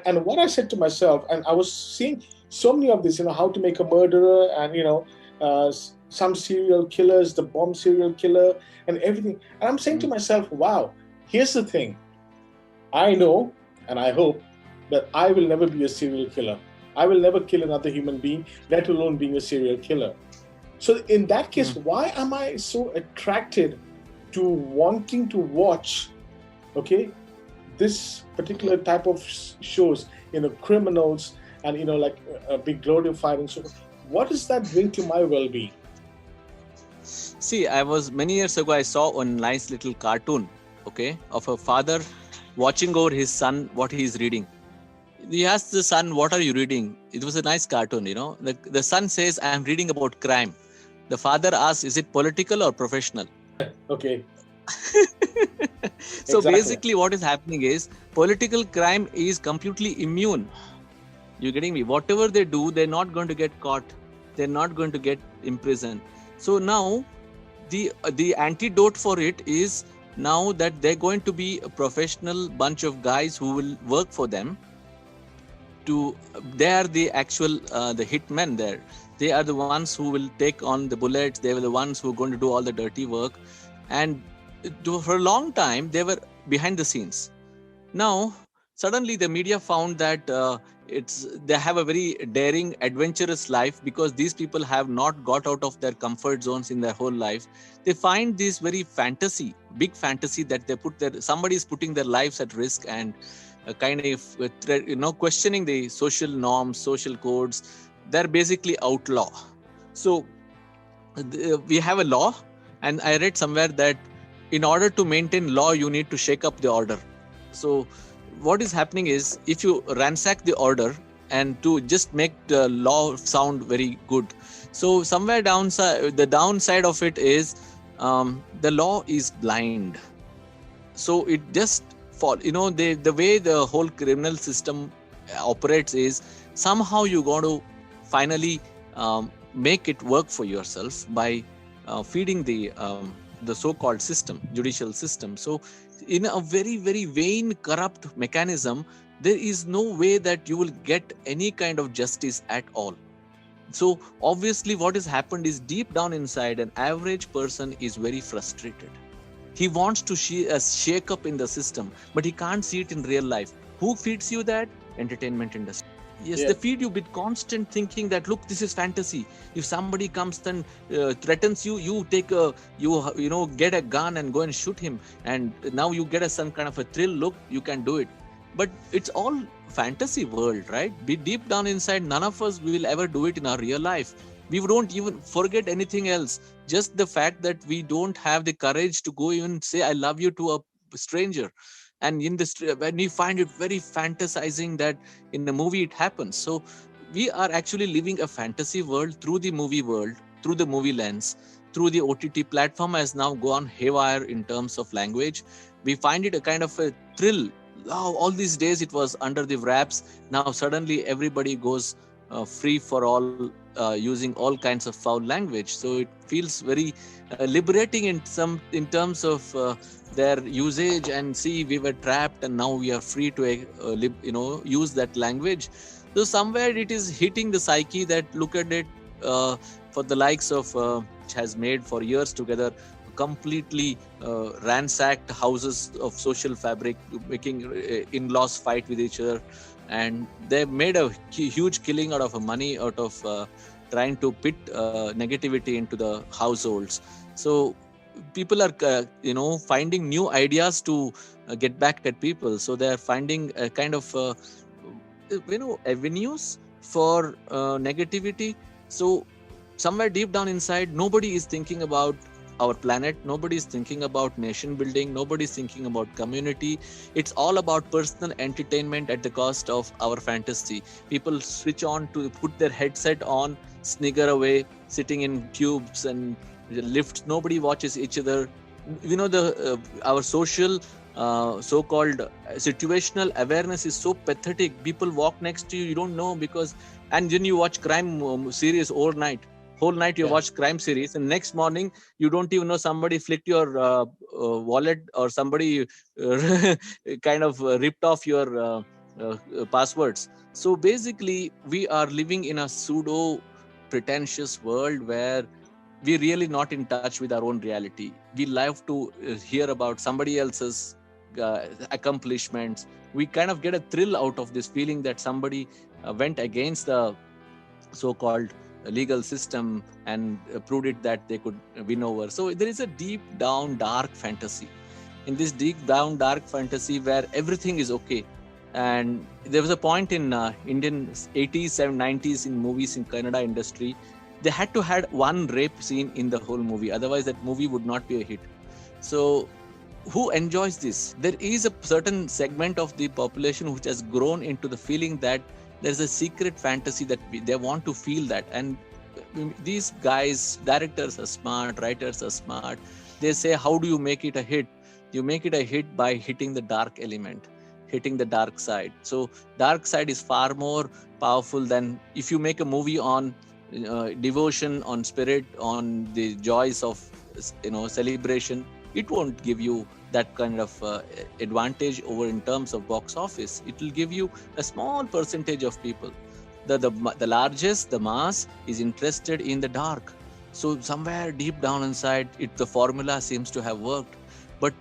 and what I said to myself, and I was seeing so many of this, how to make a murderer, and some serial killers, the bomb serial killer, and everything. And I'm saying to myself, wow. Here's the thing. I know and I hope that I will never be a serial killer. I will never kill another human being, let alone being a serial killer. So in that case, why am I so attracted to wanting to watch, this particular type of shows, criminals and, being glorified and so on? What does that bring to my well-being? See, many years ago, I saw a nice little cartoon, of a father watching over his son, what he is reading. He asked the son, what are you reading? It was a nice cartoon, The son says, I am reading about crime. The father asks, is it political or professional? Okay. So basically what is happening is, political crime is completely immune. You're getting me? Whatever they do, they're not going to get caught. They're not going to get imprisoned. So now the antidote for it is, now that they're going to be a professional bunch of guys who will work for them, to they are the actual the hitmen there. They are the ones who will take on the bullets. They were the ones who are going to do all the dirty work, and for a long time they were behind the scenes. Now suddenly the media found that it's they have a very daring adventurous life, because these people have not got out of their comfort zones in their whole life. They find this very fantasy, big fantasy, that they put their somebody is putting their lives at risk, and kind of questioning the social norms, social codes. They're basically outlaw. So we have a law, and I read somewhere that in order to maintain law you need to shake up the order. So what is happening is, if you ransack the order and to just make the law sound very good, so somewhere downside, the downside of it is the law is blind. So it just fall, the way the whole criminal system operates is, somehow you got to finally make it work for yourself by feeding the so-called system, judicial system. So in a very, very vain, corrupt mechanism, there is no way that you will get any kind of justice at all. So obviously what has happened is, deep down inside, an average person is very frustrated. He wants to shake up in the system, but he can't see it in real life. Who feeds you that? Entertainment industry. Yes, Yeah. they feed you with constant thinking that, look, this is fantasy. If somebody comes and threatens you, you take get a gun and go and shoot him, and now you get some kind of a thrill. Look, you can do it. But it's all fantasy world, right? Be deep down inside, none of us will ever do it in our real life. We don't even forget anything else. Just the fact that we don't have the courage to go even say I love you to a stranger. And in this, when we find it very fantasizing that in the movie it happens. So we are actually living a fantasy world through the movie world, through the movie lens, through the OTT platform has now gone haywire in terms of language. We find it a kind of a thrill. Oh, all these days it was under the wraps. Now suddenly everybody goes free for all, using all kinds of foul language. So it feels very liberating in terms of their usage, and see, we were trapped and now we are free to use that language. So somewhere it is hitting the psyche that, look at it, for the likes of which has made for years together completely ransacked houses of social fabric, making in-laws fight with each other, and they made a huge killing out of money, out of trying to pit negativity into the households. So people are finding new ideas to get back at people. So they are finding a kind of avenues for negativity. So somewhere deep down inside, nobody is thinking about our planet, nobody is thinking about nation building, nobody is thinking about community. It's all about personal entertainment at the cost of our fantasy. People switch on to put their headset on, snigger away, sitting in tubes and lifts. Nobody watches each other. Our social so-called situational awareness is so pathetic. People walk next to you, you don't know, because, and then you watch crime series all night. Whole night you watch crime series, and next morning you don't even know, somebody flicked your wallet, or somebody kind of ripped off your passwords. So basically we are living in a pseudo pretentious world where we're really not in touch with our own reality. We love to hear about somebody else's accomplishments. We kind of get a thrill out of this feeling that somebody went against the so-called legal system and proved it that they could win over. So there is a deep down dark fantasy. In this deep down dark fantasy where everything is okay. And there was a point in Indian 80s and 90s in movies in Kannada industry, they had to had one rape scene in the whole movie, otherwise that movie would not be a hit. So who enjoys this? There is a certain segment of the population which has grown into the feeling that there's a secret fantasy that they want to feel that. And these guys, directors are smart, writers are smart. They say, how do you make it a hit? You make it a hit by hitting the dark element, hitting the dark side. So dark side is far more powerful than if you make a movie on devotion, on spirit, on the joys of celebration. it won't give you that kind of advantage over in terms of box office. It will give you a small percentage of people. The largest, the mass, is interested in the dark. So somewhere deep down inside it, the formula seems to have worked. But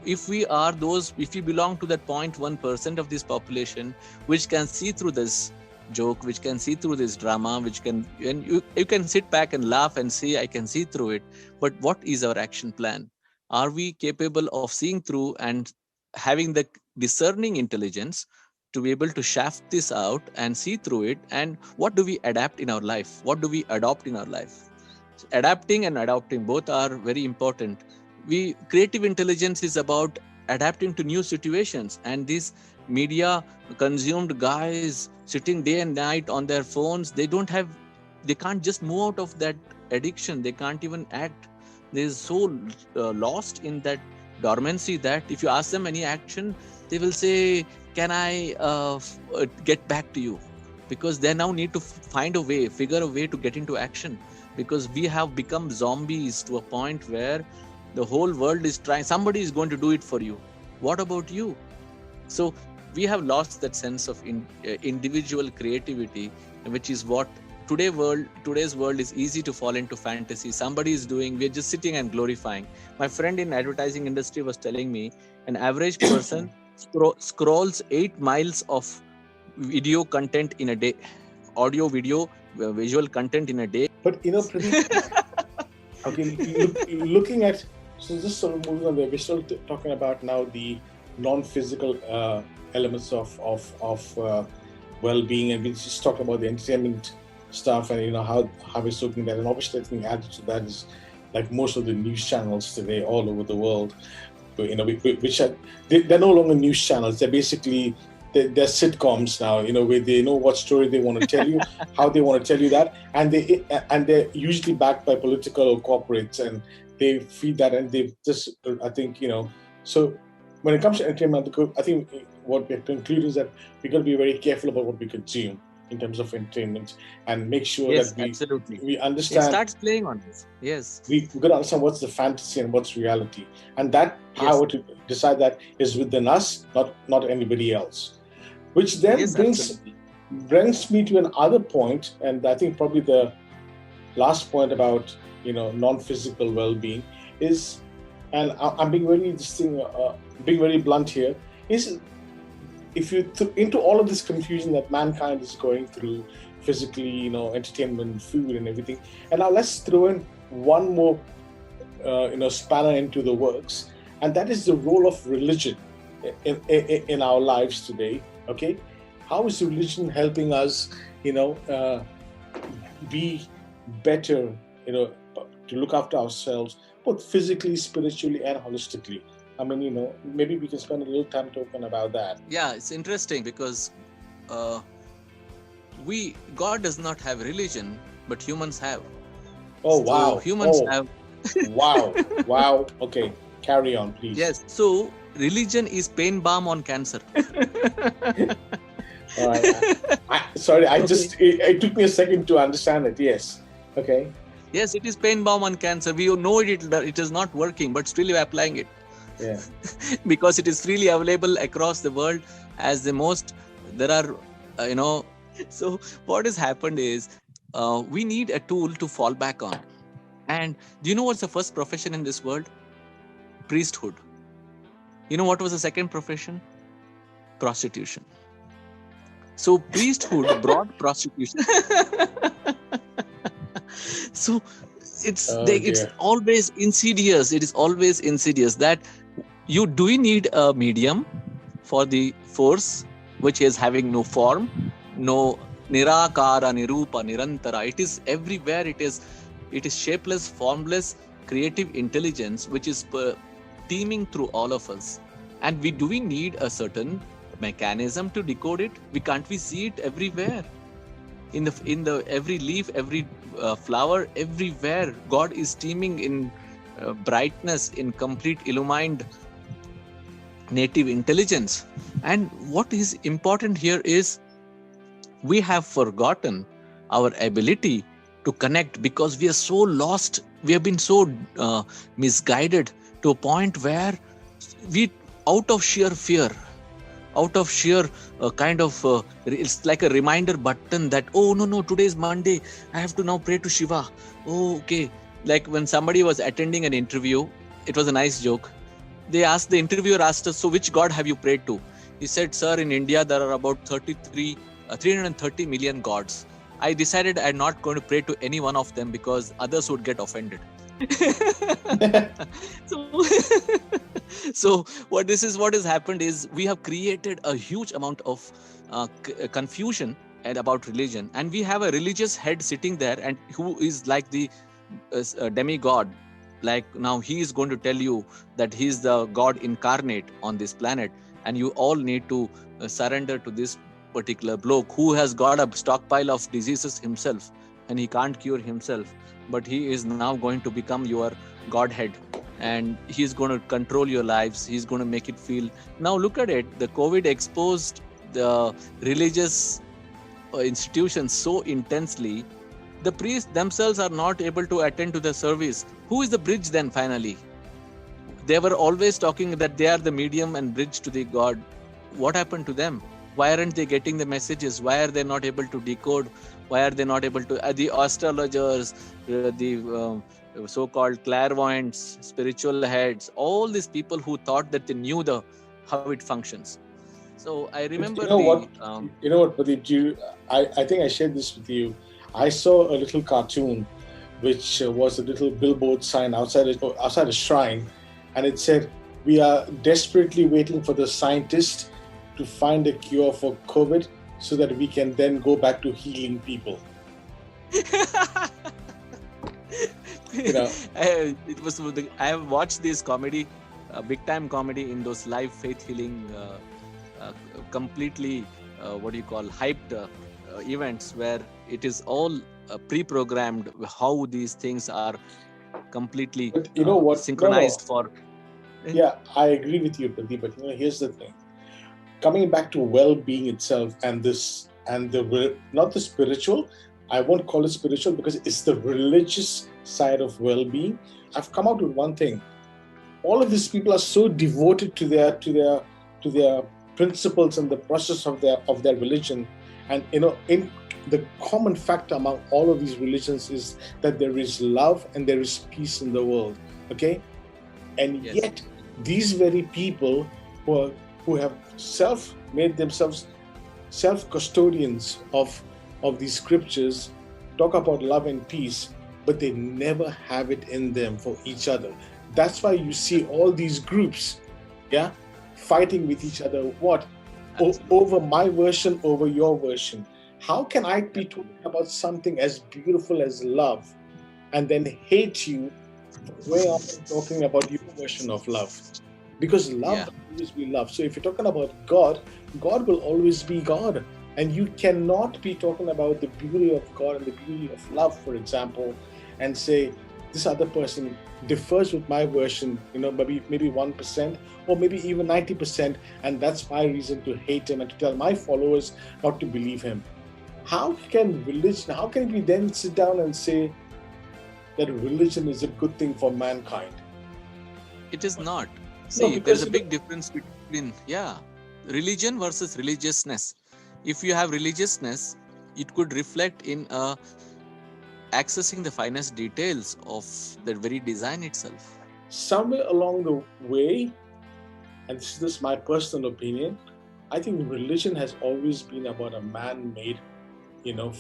if we are those, if we belong to that 0.1% of this population which can see through this joke, which can see through this drama, which can, and you can sit back and laugh and say I can see through it, but what is our action plan? Are we capable of seeing through and having the discerning intelligence to be able to shaft this out and see through it? And what do we adapt in our life? What do we adopt in our life? So adapting and adopting both are very important. We creative intelligence is about adapting to new situations, and these media consumed guys sitting day and night on their phones, they can't just move out of that addiction. They can't even act. They're so lost in that dormancy that if you ask them any action, they will say, can I get back to you? Because they now need to find a way, figure a way to get into action, because we have become zombies to a point where the whole world is trying, somebody is going to do it for you. What about you? So we have lost that sense of individual creativity, which is what today's world is easy to fall into fantasy. Somebody is doing, we're just sitting and glorifying. My friend in advertising industry was telling me an average person scrolls 8 miles of video content in a day, audio, video, visual content in a day. But Pradeep, okay, looking at, so just sort of moving on there, we're still talking about now the non-physical elements of well-being, and we just talked about the entertainment stuff, and how we're looking at that. And obviously, I think added to that is like most of the news channels today all over the world, which are they're no longer news channels. They're basically they're sitcoms now. Where they know what story they want to tell you, how they want to tell you that, and they're usually backed by political or corporates, and they feed that, and they just, I think, so when it comes to entertainment, I think what we have to conclude is that we've got to be very careful about what we consume in terms of entertainment, and make sure that we understand. It starts playing on this. Yes. We've got to understand what's the fantasy and what's reality. And that power to decide that is within us, not anybody else. Which then brings me to another point, and I think probably the last point about non-physical well-being is, and I'm being very blunt here, is if you into all of this confusion that mankind is going through physically, entertainment, food, and everything, and now let's throw in one more spanner into the works, and that is the role of religion in our lives today. Okay, how is religion helping us be better, to look after ourselves, both physically, spiritually, and holistically? I mean, maybe we can spend a little time talking about that. Yeah, it's interesting because God does not have religion, but humans have. Oh, wow. So humans have. Wow. Okay, carry on, please. Yes. So religion is pain balm on cancer. All right. Sorry, it took me a second to understand it. Yes. Okay. Yes, it is pain balm on cancer. We know it is not working, but still we are applying it. Yeah. Because it is freely available across the world as the most. There are, So what has happened is we need a tool to fall back on. And do you know what's the first profession in this world? Priesthood. You know what was the second profession? Prostitution. So priesthood brought prostitution. So it's always insidious. It is always insidious that do we need a medium for the force which is having no form, no nirakara, nirupa, nirantara. It is everywhere. It is shapeless, formless, creative intelligence which is teeming through all of us. And do we need a certain mechanism to decode it? Can't we see it everywhere? In the every leaf, every flower, everywhere, God is teeming in brightness, in complete illumined native intelligence. And what is important here is we have forgotten our ability to connect because we are so lost. We have been so misguided to a point where we, out of sheer fear, out of sheer it's like a reminder button that, oh no, today is Monday, I have to now pray to Shiva. Oh, okay. Like when somebody was attending an interview, it was a nice joke. The interviewer asked us, so which god have you prayed to? He said, sir, in India there are about 330 million gods. I decided I'm not going to pray to any one of them because others would get offended. so so what has happened is we have created a huge amount of confusion and about religion, and we have a religious head sitting there and who is like the demigod. Like now he is going to tell you that he is the god incarnate on this planet, and you all need to surrender to this particular bloke who has got a stockpile of diseases himself and he can't cure himself, but he is now going to become your godhead and he's going to control your lives. He's going to make it feel. Now look at it, the COVID exposed the religious institutions so intensely. The priests themselves are not able to attend to the service. Who is the bridge then finally? They were always talking that they are the medium and bridge to the God. What happened to them? Why aren't they getting the messages? Why are they not able to decode? Why are they not able to? The astrologers, the so-called clairvoyants, spiritual heads, all these people who thought that they knew how it functions. So I remember what, Pradeep, I think I shared this with you. I saw a little cartoon which was a little billboard sign outside a shrine, and it said, "We are desperately waiting for the scientists to find a cure for COVID so that we can then go back to healing people." I have watched this comedy, big time comedy in those live faith healing, completely hyped events where it is all pre-programmed how these things are completely synchronized for. Yeah, I agree with you, Pradeep, but here's the thing. Coming back to well-being itself and not the spiritual, I won't call it spiritual because it's the religious side of well-being. I've come out with one thing. All of these people are so devoted to their principles and the process of their religion, and in the common factor among all of these religions is that there is love and there is peace in the world. Okay, and yes. Yet these very people who have made themselves self-custodians of these scriptures talk about love and peace, but they never have it in them for each other. That's why you see all these groups, fighting with each other. What? Over my version, over your version. How can I be talking about something as beautiful as love and then hate you for the way I'm talking about your version of love? Because love will always be love. So if you're talking about God, God will always be God. And you cannot be talking about the beauty of God and the beauty of love, for example, and say, this other person differs with my version, maybe 1% or maybe even 90%, and that's my reason to hate him and to tell my followers not to believe him. How can we then sit down and say that religion is a good thing for mankind? It is not. See, there's a big difference between religion versus religiousness. If you have religiousness, it could reflect in accessing the finest details of the very design itself. Somewhere along the way, and this is my personal opinion, I think religion has always been about a man-made,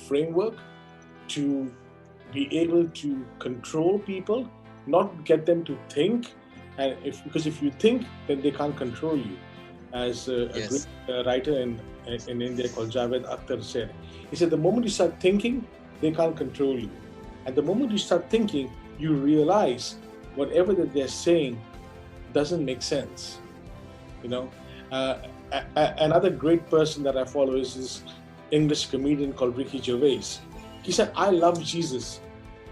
framework to be able to control people, not get them to think. And because if you think, then they can't control you. As a great writer in India called Javed Akhtar said, he said, the moment you start thinking, they can't control you. And the moment you start thinking, you realize whatever that they're saying doesn't make sense. Another great person that I follow is this English comedian called Ricky Gervais. He said, I love Jesus.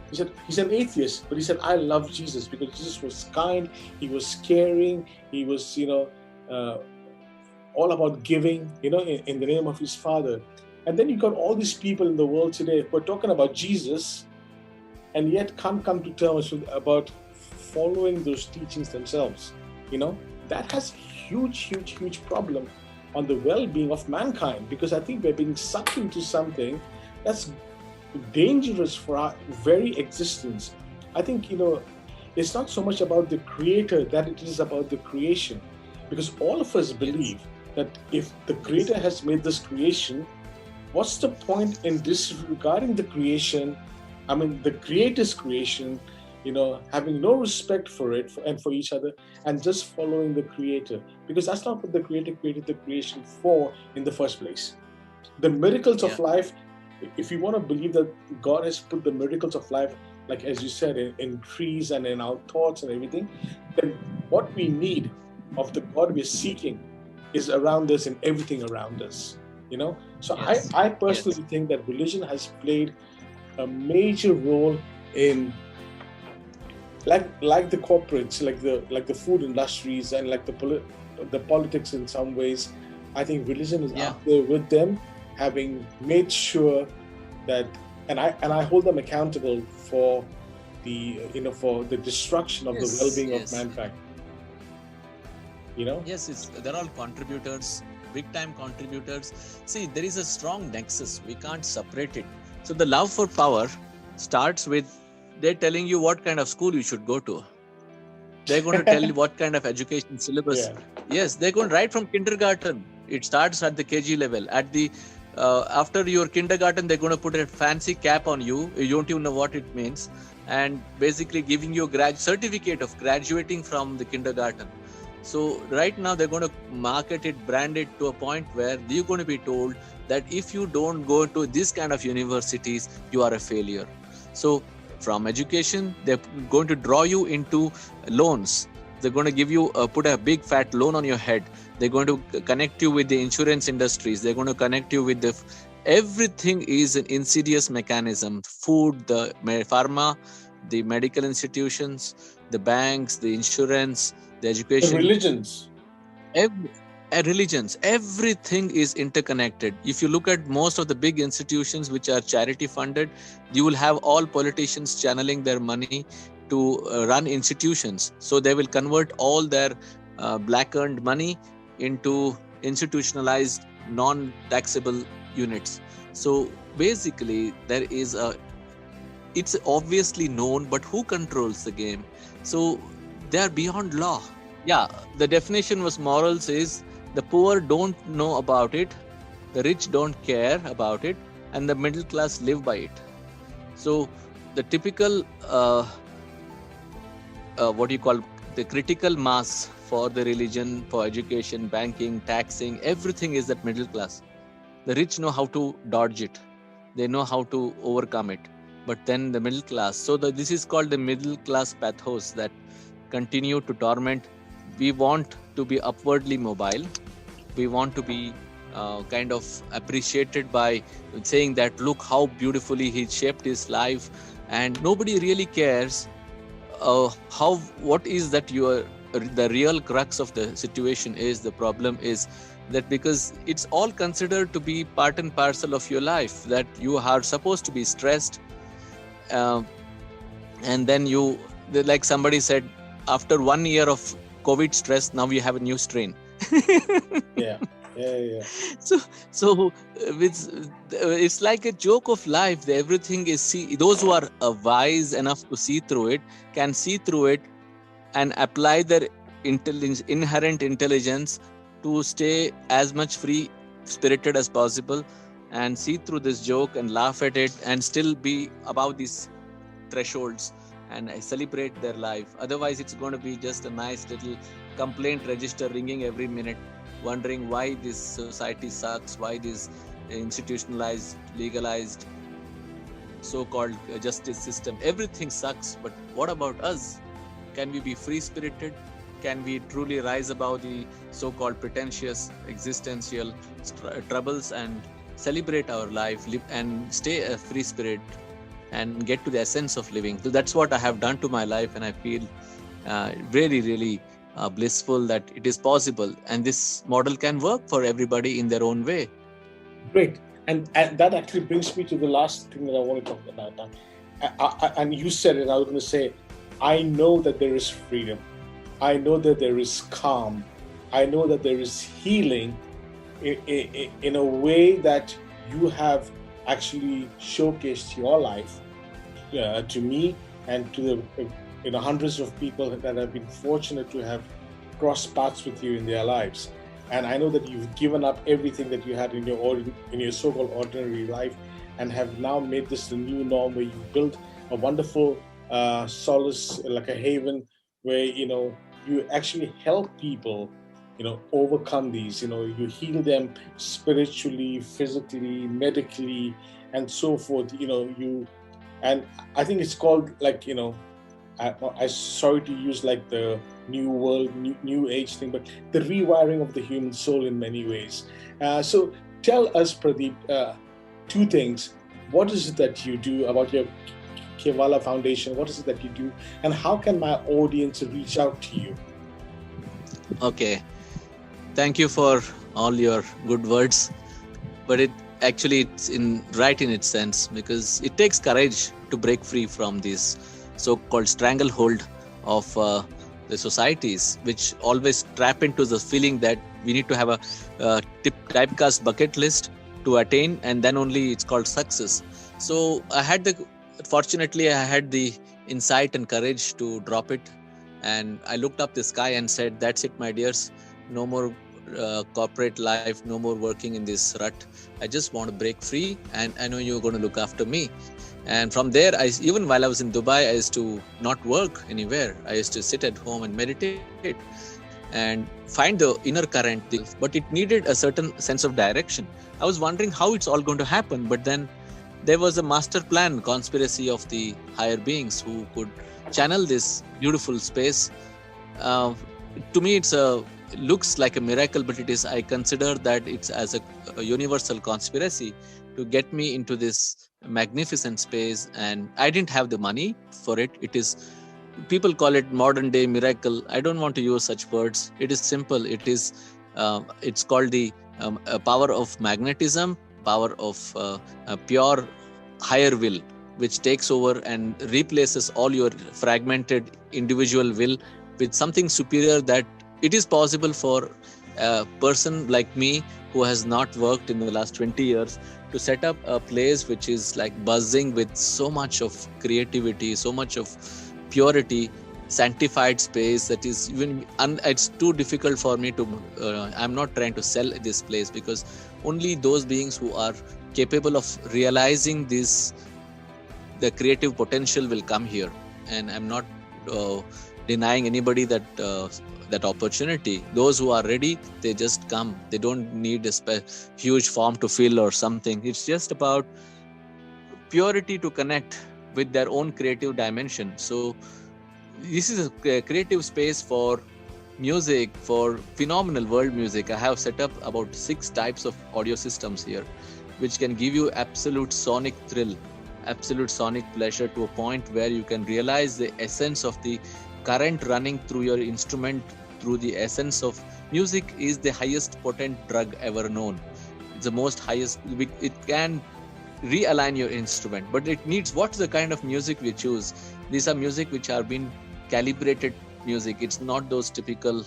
He said, he's an atheist, but he said, I love Jesus because Jesus was kind, he was caring, he was, all about giving, in the name of his Father. And then you got all these people in the world today who are talking about Jesus and yet can't come to terms about following those teachings themselves, that has huge problem on the well-being of mankind, because I think we're being sucked into something that's dangerous for our very existence. I think, it's not so much about the creator that it is about the creation, because all of us believe that if the creator has made this creation, what's the point in disregarding the creation? I mean, the creator's creation, having no respect for it and for each other, and just following the creator, because that's not what the creator created the creation for in the first place. The miracles of life, if you want to believe that God has put the miracles of life, like as you said, in trees and in our thoughts and everything, then what we need of the God we're seeking is around us and everything around us. So I personally think that religion has played a major role in, like the corporates, like the food industries, and like the politics in some ways. I think religion is out there with them, having made sure that, and I hold them accountable for the for the destruction of the well-being of mankind. Yes, they're all contributors, big time contributors. See, there is a strong nexus. We can't separate it. So the love for power starts with they're telling you what kind of school you should go to. They're going to tell you what kind of education syllabus. Yes, they're going right from kindergarten. It starts at the KG level. At the after your kindergarten, they're going to put a fancy cap on you. You don't even know what it means, and basically giving you a certificate of graduating from the kindergarten. So right now they're going to market it, brand it to a point where you're going to be told that if you don't go to this kind of universities, you are a failure. So from education, they're going to draw you into loans. They're going to give you, put a big fat loan on your head. They're going to connect you with the insurance industries. They're going to connect you with everything is an insidious mechanism. Food, the pharma, the medical institutions, the banks, the insurance, the education. The religions. Religions, everything is interconnected. If you look at most of the big institutions which are charity funded, you will have all politicians channeling their money to run institutions. So they will convert all their black earned money into institutionalized non-taxable units. So basically it's obviously known, but who controls the game? So they are beyond law. Yeah, the definition was morals is the poor don't know about it, the rich don't care about it, and the middle class live by it. So the typical, the critical mass for the religion, for education, banking, taxing, everything is that middle class. The rich know how to dodge it. They know how to overcome it. But then the middle class. So this is called the middle class pathos that continue to torment. We want to be upwardly mobile. We want to be kind of appreciated by saying that, look how beautifully he shaped his life, and nobody really cares what is that the real crux of the situation is. The problem is that because it's all considered to be part and parcel of your life, that you are supposed to be stressed, and then like somebody said, after 1 year of COVID stress, now we have a new strain. Yeah. So it's like a joke of life. Everything is those who are wise enough to see through it can see through it and apply their inherent intelligence to stay as much free spirited as possible and see through this joke and laugh at it and still be above these thresholds and celebrate their life. Otherwise, it's going to be just a nice little complaint register ringing every minute, wondering why this society sucks, why this institutionalized, legalized, so-called justice system, everything sucks. But what about us? Can we be free-spirited? Can we truly rise above the so-called pretentious existential troubles and celebrate our life, live and stay a free spirit and get to the essence of living? So that's what I have done to my life, and I feel really, really blissful that it is possible, and this model can work for everybody in their own way. Great. And that actually brings me to the last thing that I want to talk about now. And you said it, I was going to say, I know that there is freedom. I know that there is calm. I know that there is healing in a way that you have actually showcased your life to me and to the hundreds of people that have been fortunate to have crossed paths with you in their lives. And I know that you've given up everything that you had in your so-called ordinary life, and have now made this the new norm, where you built a wonderful solace, like a haven, where you actually help people overcome these. You heal them spiritually, physically, medically, and so forth. And I think it's called, like, I sorry to use like the new world, new age thing, but the rewiring of the human soul in many ways. So tell us, Pradeep, two things. What is it that you do about your Kevala Foundation? What is it that you do, and how can my audience reach out to you? Okay, thank you for all your good words, but it's right in its sense, because it takes courage to break free from this so-called stranglehold of the societies, which always trap into the feeling that we need to have a typecast bucket list to attain, and then only it's called success. So fortunately I had the insight and courage to drop it, and I looked up the sky and said, that's it, my dears, no more corporate life, no more working in this rut. I just want to break free, and I know you're going to look after me. And from there, even while I was in Dubai, I used to not work anywhere. I used to sit at home and meditate and find the inner current, but it needed a certain sense of direction. I was wondering how it's all going to happen, but then there was a master plan conspiracy of the higher beings who could channel this beautiful space. To me, it looks like a miracle, but I consider that it's as a universal conspiracy to get me into this magnificent space. And I didn't have the money for it. People call it modern day miracle. I don't want to use such words. It is simple. It's called the power of magnetism, power of a pure higher will, which takes over and replaces all your fragmented individual will with something superior, that it is possible for a person like me, who has not worked in the last 20 years, to set up a place which is like buzzing with so much of creativity, so much of purity, sanctified space that is it's too difficult for me to I'm not trying to sell this place, because only those beings who are capable of realizing the creative potential will come here. And I'm not denying anybody that opportunity. Those who are ready, they just come. They don't need a huge form to fill or something. It's just about purity to connect with their own creative dimension. So this is a creative space for music, for phenomenal world music. I have set up about 6 types of audio systems here, which can give you absolute sonic thrill, absolute sonic pleasure, to a point where you can realize the essence of the current running through your instrument, through the essence of music. Is the highest potent drug ever known. It's the most highest. It can realign your instrument, but it needs, what's the kind of music we choose. These are music which are being calibrated music. It's not those typical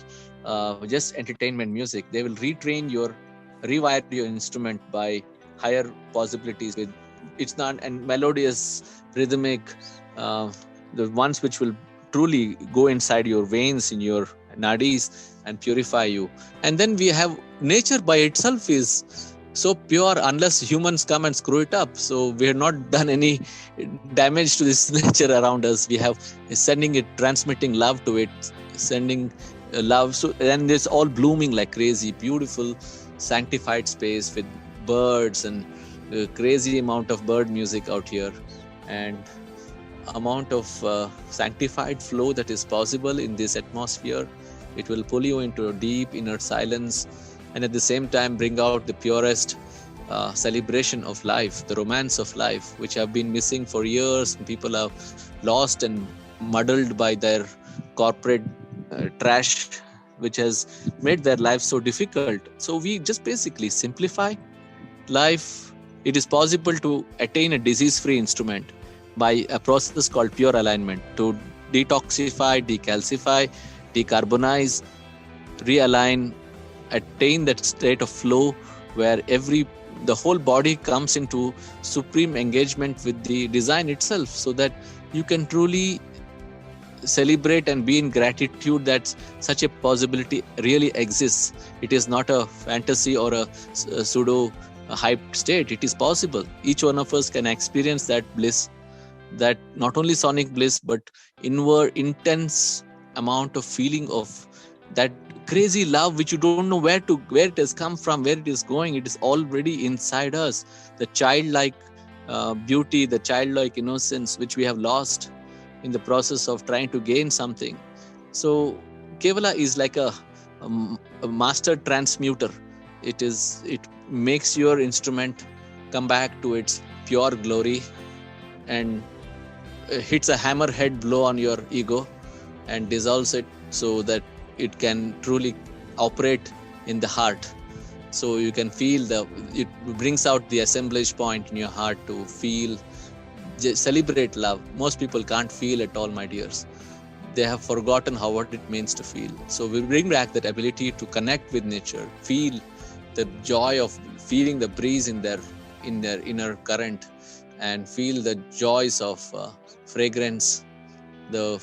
just entertainment music. They will rewire your instrument by higher possibilities with, it's not, and melodious, rhythmic, the ones which will truly go inside your veins, in your nadis, and purify you. And then we have nature by itself is so pure, unless humans come and screw it up. So we have not done any damage to this nature around us. We have transmitting love to it, sending love. So then it's all blooming like crazy, beautiful, sanctified space with birds and a crazy amount of bird music out here, and amount of sanctified flow that is possible in this atmosphere. It will pull you into a deep inner silence, and at the same time bring out the purest celebration of life, the romance of life, which have been missing for years. People are lost and muddled by their corporate trash, which has made their life so difficult. So we just basically simplify life. It is possible to attain a disease-free instrument by a process called pure alignment, to detoxify, decalcify, decarbonize, realign, attain that state of flow where the whole body comes into supreme engagement with the design itself, so that you can truly celebrate and be in gratitude that such a possibility really exists. It is not a fantasy or a pseudo hyped state. It is possible. Each one of us can experience that bliss, that not only sonic bliss, but inward intense amount of feeling of that crazy love which you don't know where it has come from, where it is going. It is already inside us. The childlike beauty, the childlike innocence which we have lost in the process of trying to gain something. So Kevala is like a master transmuter. It makes your instrument come back to its pure glory and hits a hammerhead blow on your ego and dissolves it, so that it can truly operate in the heart. So you can feel it brings out the assemblage point in your heart to feel, celebrate love. Most people can't feel at all, my dears. They have forgotten what it means to feel. So we bring back that ability to connect with nature, feel the joy of feeling the breeze in their inner current, and feel the joys of fragrance, the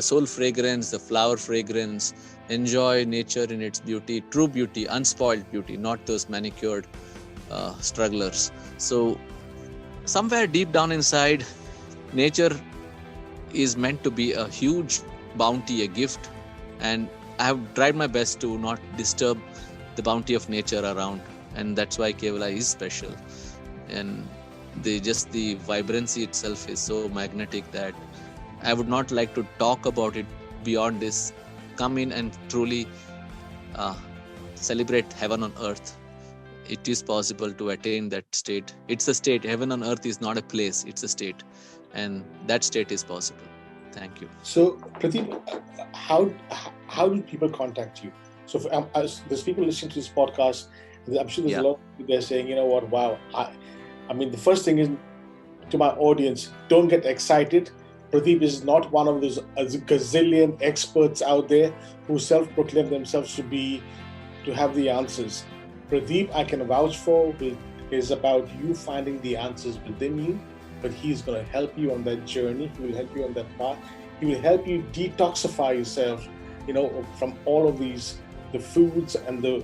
soul fragrance, the flower fragrance. Enjoy nature in its beauty, true beauty, unspoiled beauty, not those manicured strugglers. So somewhere deep down inside, nature is meant to be a huge bounty, a gift, and I have tried my best to not disturb the bounty of nature around, and that's why Kevala is special. And the vibrancy itself is so magnetic that I would not like to talk about it beyond this. Come in and truly celebrate heaven on earth. It is possible to attain that state. It's a state. Heaven on earth is not a place, it's a state, and that state is possible. Thank you. So, Pradeep, how do people contact you? So, there's people listening to this podcast. I'm sure there's a lot of people there saying, you know what, wow. I mean, the first thing is, to my audience, don't get excited. Pradeep is not one of those gazillion experts out there who self-proclaim themselves to have the answers. Pradeep, I can vouch for, is about you finding the answers within you, but he's going to help you on that journey. He will help you on that path. He will help you detoxify yourself, from all of the foods and the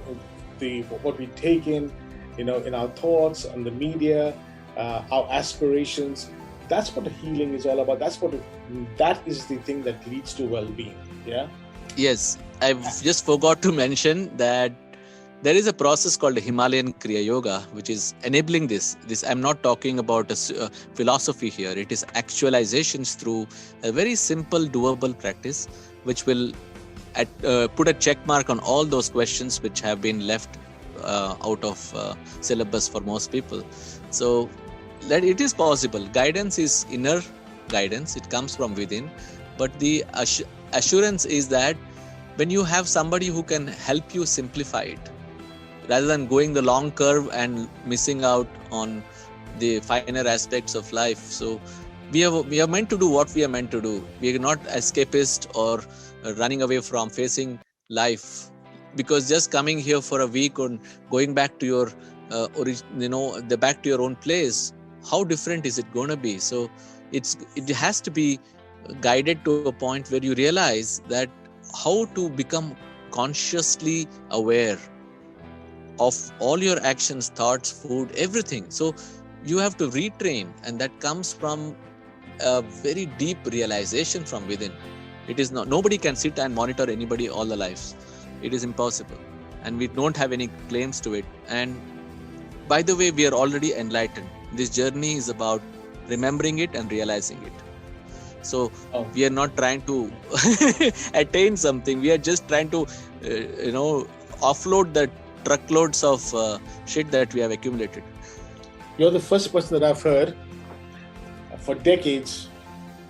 what we take in, in our thoughts and the media, our aspirations. That's what the healing is all about. That is the thing that leads to well-being. Yeah. Yes, I've just forgot to mention that there is a process called the Himalayan Kriya Yoga, which is enabling this. I'm not talking about a philosophy here. It is actualizations through a very simple, doable practice, which will put a check mark on all those questions which have been left out of syllabus for most people. So that it is possible. Guidance is inner guidance. It comes from within. But the assurance is that when you have somebody who can help you simplify it, rather than going the long curve and missing out on the finer aspects of life. So we are meant to do what we are meant to do. We are not escapist or running away from facing life, because just coming here for a week or going back to your back to your own place, how different is it going to be? So it has to be guided to a point where you realize that how to become consciously aware of all your actions, thoughts, food, everything. So you have to retrain, and that comes from a very deep realization from within. It is not, nobody can sit and monitor anybody all their lives. It is impossible, and we don't have any claims to it. And by the way, we are already enlightened. This journey is about remembering it and realizing it. So we are not trying to attain something. We are just trying to offload the truckloads of shit that we have accumulated. You're the first person that I've heard for decades,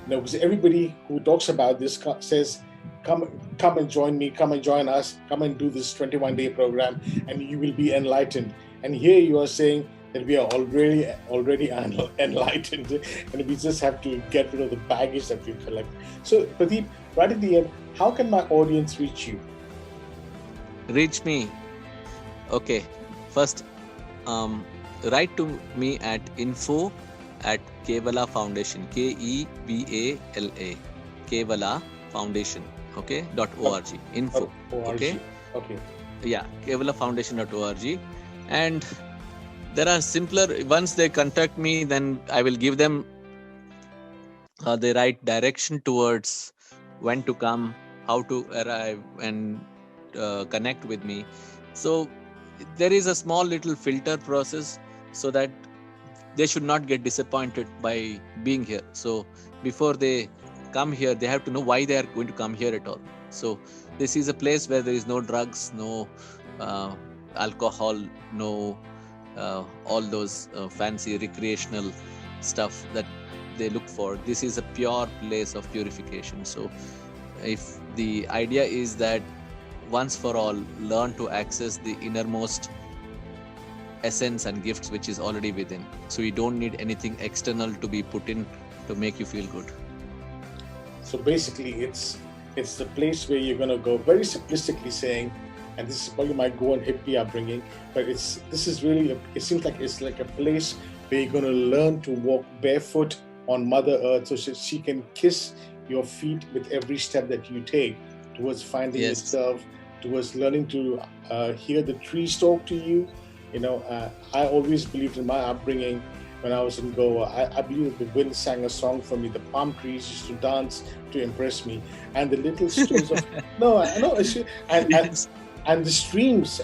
because everybody who talks about this says, come and join me, come and join us, come and do this 21-day program, and you will be enlightened. And here you are saying, that we are already enlightened, and we just have to get rid of the baggage that we collect. So, Pradeep, right at the end, how can my audience reach you? Reach me. Okay. First, um, write to me at info at Kevala Foundation. Kevala Kevala Foundation. Okay. .org. Info. Okay. Okay. Yeah. KevalaFoundation.org. And there are simpler, once they contact me, then I will give them the right direction towards when to come, how to arrive, and connect with me. So there is a small little filter process, so that they should not get disappointed by being here. So before they come here, they have to know why they are going to come here at all. So this is a place where there is no drugs, no uh, alcohol, no all those fancy recreational stuff that they look for. This is a pure place of purification. So if the idea is that once for all learn to access the innermost essence and gifts which is already within, so you don't need anything external to be put in to make you feel good. So basically, it's the place where you're gonna go. Very simplistically saying, and this is probably my Goan hippie upbringing, but it seems like it's like a place where you're gonna learn to walk barefoot on Mother Earth, so she can kiss your feet with every step that you take towards finding yourself, towards learning to hear the trees talk to you. I always believed in my upbringing when I was in Goa. I believe the wind sang a song for me. The palm trees used to dance to impress me, and the little stories of no, I know, and the streams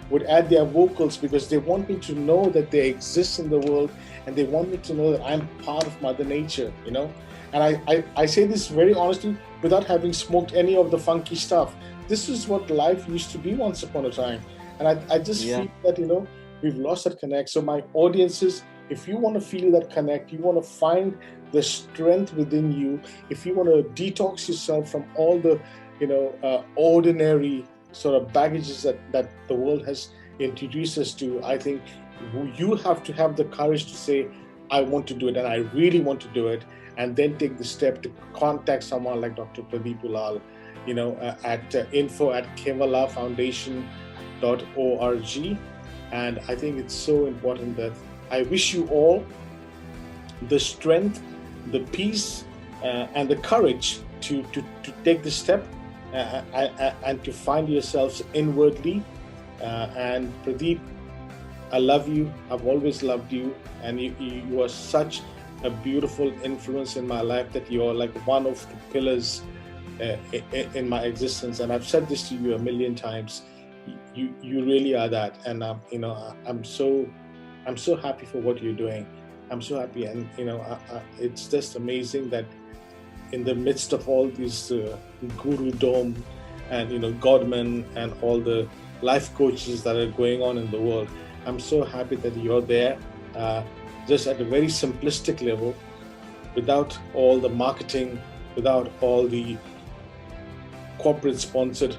would add their vocals because they want me to know that they exist in the world, and they want me to know that I'm part of Mother Nature. And I say this very honestly, without having smoked any of the funky stuff. This is what life used to be once upon a time. And I just feel that, we've lost that connect. So my audiences, if you want to feel that connect, you want to find the strength within you, if you want to detox yourself from all the, ordinary sort of baggages that the world has introduced us to, I think you have to have the courage to say, I want to do it, and I really want to do it, and then take the step to contact someone like Dr. Pradeep Ullal, at info@KevalaFoundation.org. And I think it's so important that I wish you all the strength, the peace, and the courage to take the step and to find yourselves inwardly. And Pradeep, I love you. I've always loved you, and you are such a beautiful influence in my life that you are like one of the pillars in my existence. And I've said this to you a million times. You really are that, and I'm so happy for what you're doing. I'm so happy, and it's just amazing that in the midst of all these guru dome and godmen and all the life coaches that are going on in the world, I'm so happy that you're there, just at a very simplistic level, without all the marketing, without all the corporate sponsored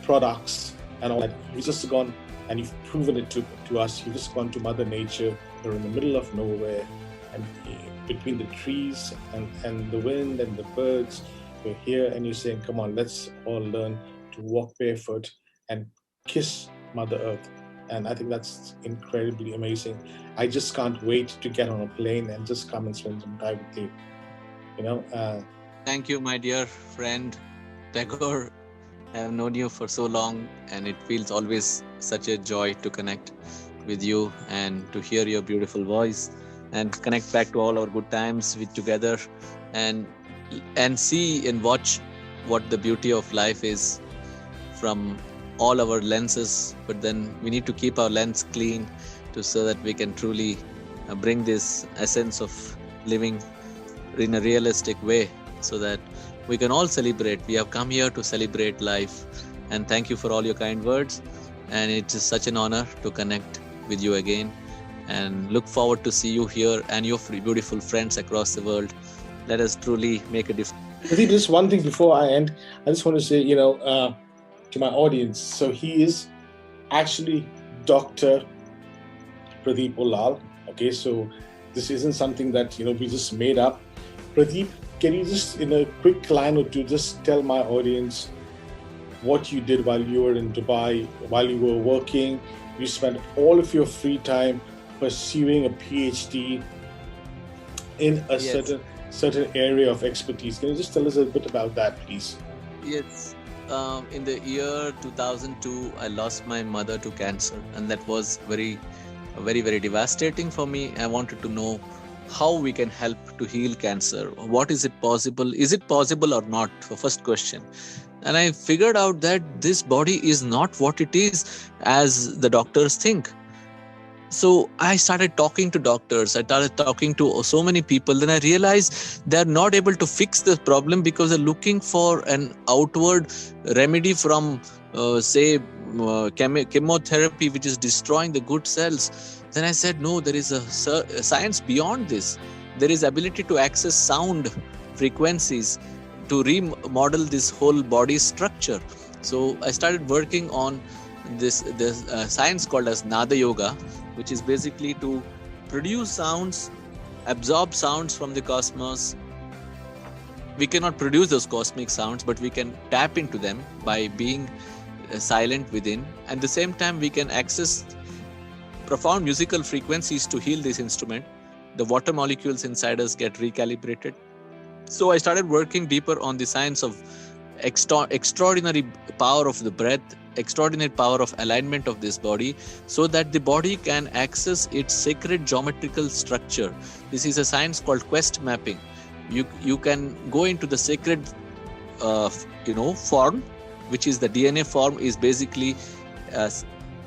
products and all that. You've just gone and you've proven it to us. You've just gone to Mother Nature. You're in the middle of nowhere, and between the trees and the wind and the birds, you're here and you're saying, come on, let's all learn to walk barefoot and kiss Mother Earth. And I think that's incredibly amazing. I just can't wait to get on a plane and just come and spend some time with you. Thank you, my dear friend Tagore. I have known you for so long, and it feels always such a joy to connect with you and to hear your beautiful voice and connect back to all our good times together and see and watch what the beauty of life is from all our lenses. But then we need to keep our lens clean so that we can truly bring this essence of living in a realistic way, so that we can all celebrate. We have come here to celebrate life. And thank you for all your kind words. And it is such an honor to connect with you again, and look forward to see you here and your beautiful friends across the world. Let us truly make a difference. I think just one thing before I end, I just want to say, to my audience. So he is actually Dr. Pradeep Ullal. Okay, so this isn't something that we just made up. Pradeep, can you just in a quick line or two just tell my audience what you did while you were in Dubai, while you were working? You spent all of your free time pursuing a PhD in a Yes. certain area of expertise. Can you just tell us a bit about that, please? Yes. In the year 2002, I lost my mother to cancer, and that was very devastating for me. I wanted to know how we can help to heal cancer. What is it possible? Is it possible or not? First question. And I figured out that this body is not what it is as the doctors think. So I started talking to doctors. I started talking to so many people. Then I realized they're not able to fix the problem because they're looking for an outward remedy from, chemotherapy, which is destroying the good cells. Then I said, no, there is a science beyond this. There is ability to access sound frequencies to remodel this whole body structure. So I started working on this science called as Nada Yoga, which is basically to produce sounds, absorb sounds from the cosmos. We cannot produce those cosmic sounds, but we can tap into them by being silent within. At the same time, we can access profound musical frequencies to heal this instrument. The water molecules inside us get recalibrated. So I started working deeper on the science of extraordinary power of the breath, extraordinary power of alignment of this body, so that the body can access its sacred geometrical structure. This is a science called quest mapping. You can go into the sacred form, which is the DNA form, is basically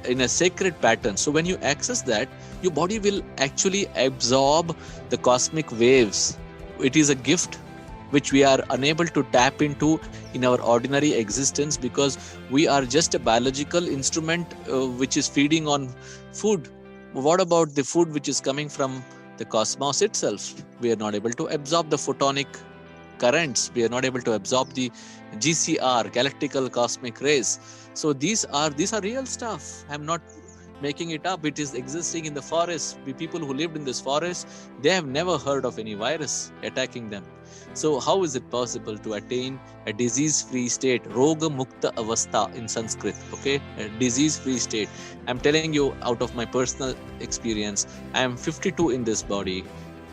in a sacred pattern. So when you access that, your body will actually absorb the cosmic waves. It is a gift which we are unable to tap into in our ordinary existence, because we are just a biological instrument which is feeding on food. What about the food which is coming from the cosmos itself? We are not able to absorb the photonic currents. We are not able to absorb the GCR, galactical cosmic rays. So these are real stuff. I'm not making it up. It is existing in the forest. The people who lived in this forest, they have never heard of any virus attacking them. So how is it possible to attain a disease-free state? Roga mukta avastha in Sanskrit. Okay, a disease-free state. I'm telling you out of my personal experience. I am 52 in this body,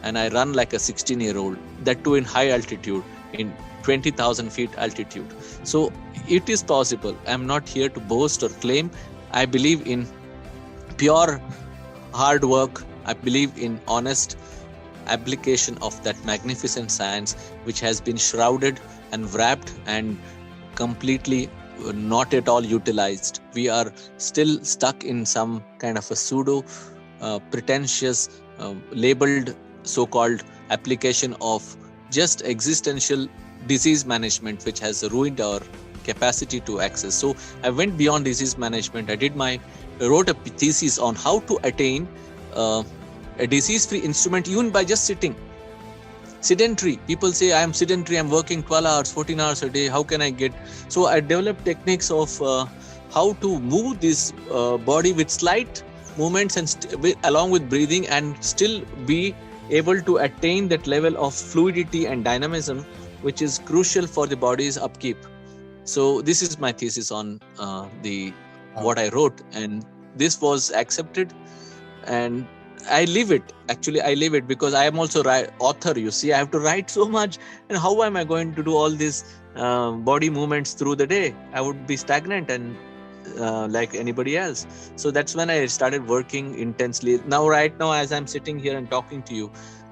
and I run like a 16-year-old. That too in high altitude, in 20,000 feet altitude. So it is possible. I'm not here to boast or claim. I believe in pure hard work. I believe in honest application of that magnificent science, which has been shrouded and wrapped and completely not at all utilized. We are still stuck in some kind of a pseudo pretentious labeled so-called application of just existential disease management, which has ruined our capacity to access. So I went beyond disease management. I wrote a thesis on how to attain a disease-free instrument even by just sitting. Sedentary. People say, I am sedentary, I'm working 12 hours, 14 hours a day. How can I get? So I developed techniques of how to move this body with slight movements and along with breathing, and still be able to attain that level of fluidity and dynamism, which is crucial for the body's upkeep. So this is my thesis on what I wrote, and this was accepted, and I live it. Actually, I live it because I am also author. You see, I have to write so much, and how am I going to do all these body movements through the day? I would be stagnant and like anybody else. So that's when I started working intensely. Now, right now, as I'm sitting here and talking to you,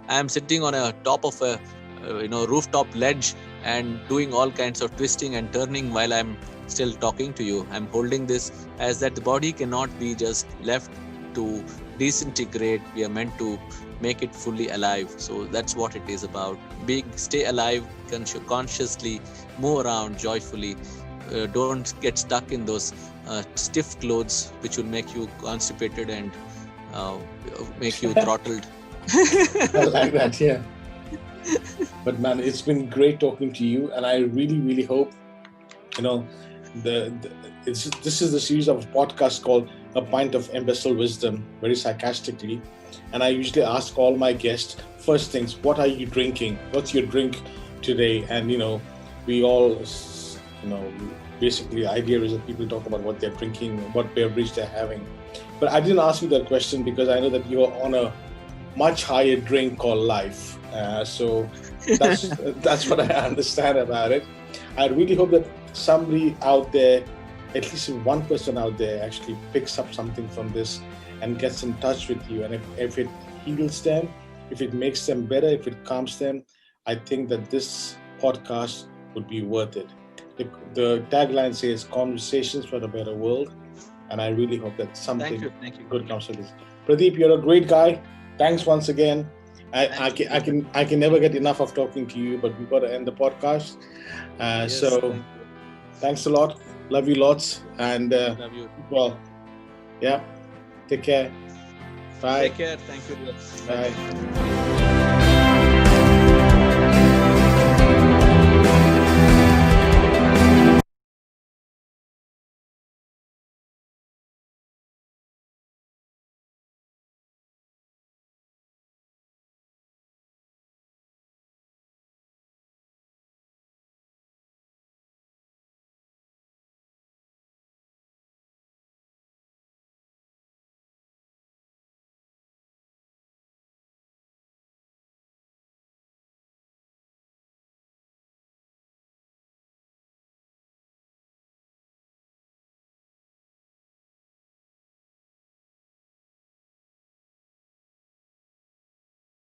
I am sitting on a top of a rooftop ledge and doing all kinds of twisting and turning while I'm still talking to you. I'm holding this as that the body cannot be just left to disintegrate. We are meant to make it fully alive. So that's what it is about. Stay alive, consciously move around joyfully. Don't get stuck in those stiff clothes which will make you constipated and make you throttled. I like that, yeah. But man, it's been great talking to you, and I really hope this is the series of a podcast called a pint of imbecile wisdom very sarcastically. And I usually ask all my guests first things, what are you drinking? What's your drink today? And, we all, basically the idea is that people talk about what they're drinking, what beverage they're having. But I didn't ask you that question because I know that you're on a much higher drink called life. So that's what I understand about it. I really hope that somebody out there, at least one person out there, actually picks up something from this and gets in touch with you. And if it heals them, if it makes them better, if it calms them, I think that this podcast would be worth it. The tagline says "Conversations for a Better World," and I really hope that something good comes from this. Pradeep, you're a great guy. Thanks once again. I can never get enough of talking to you, but we've got to end the podcast. So thanks a lot. Love you lots. And Love you. well, yeah. Take care. Bye. Take care. Thank you. Bye.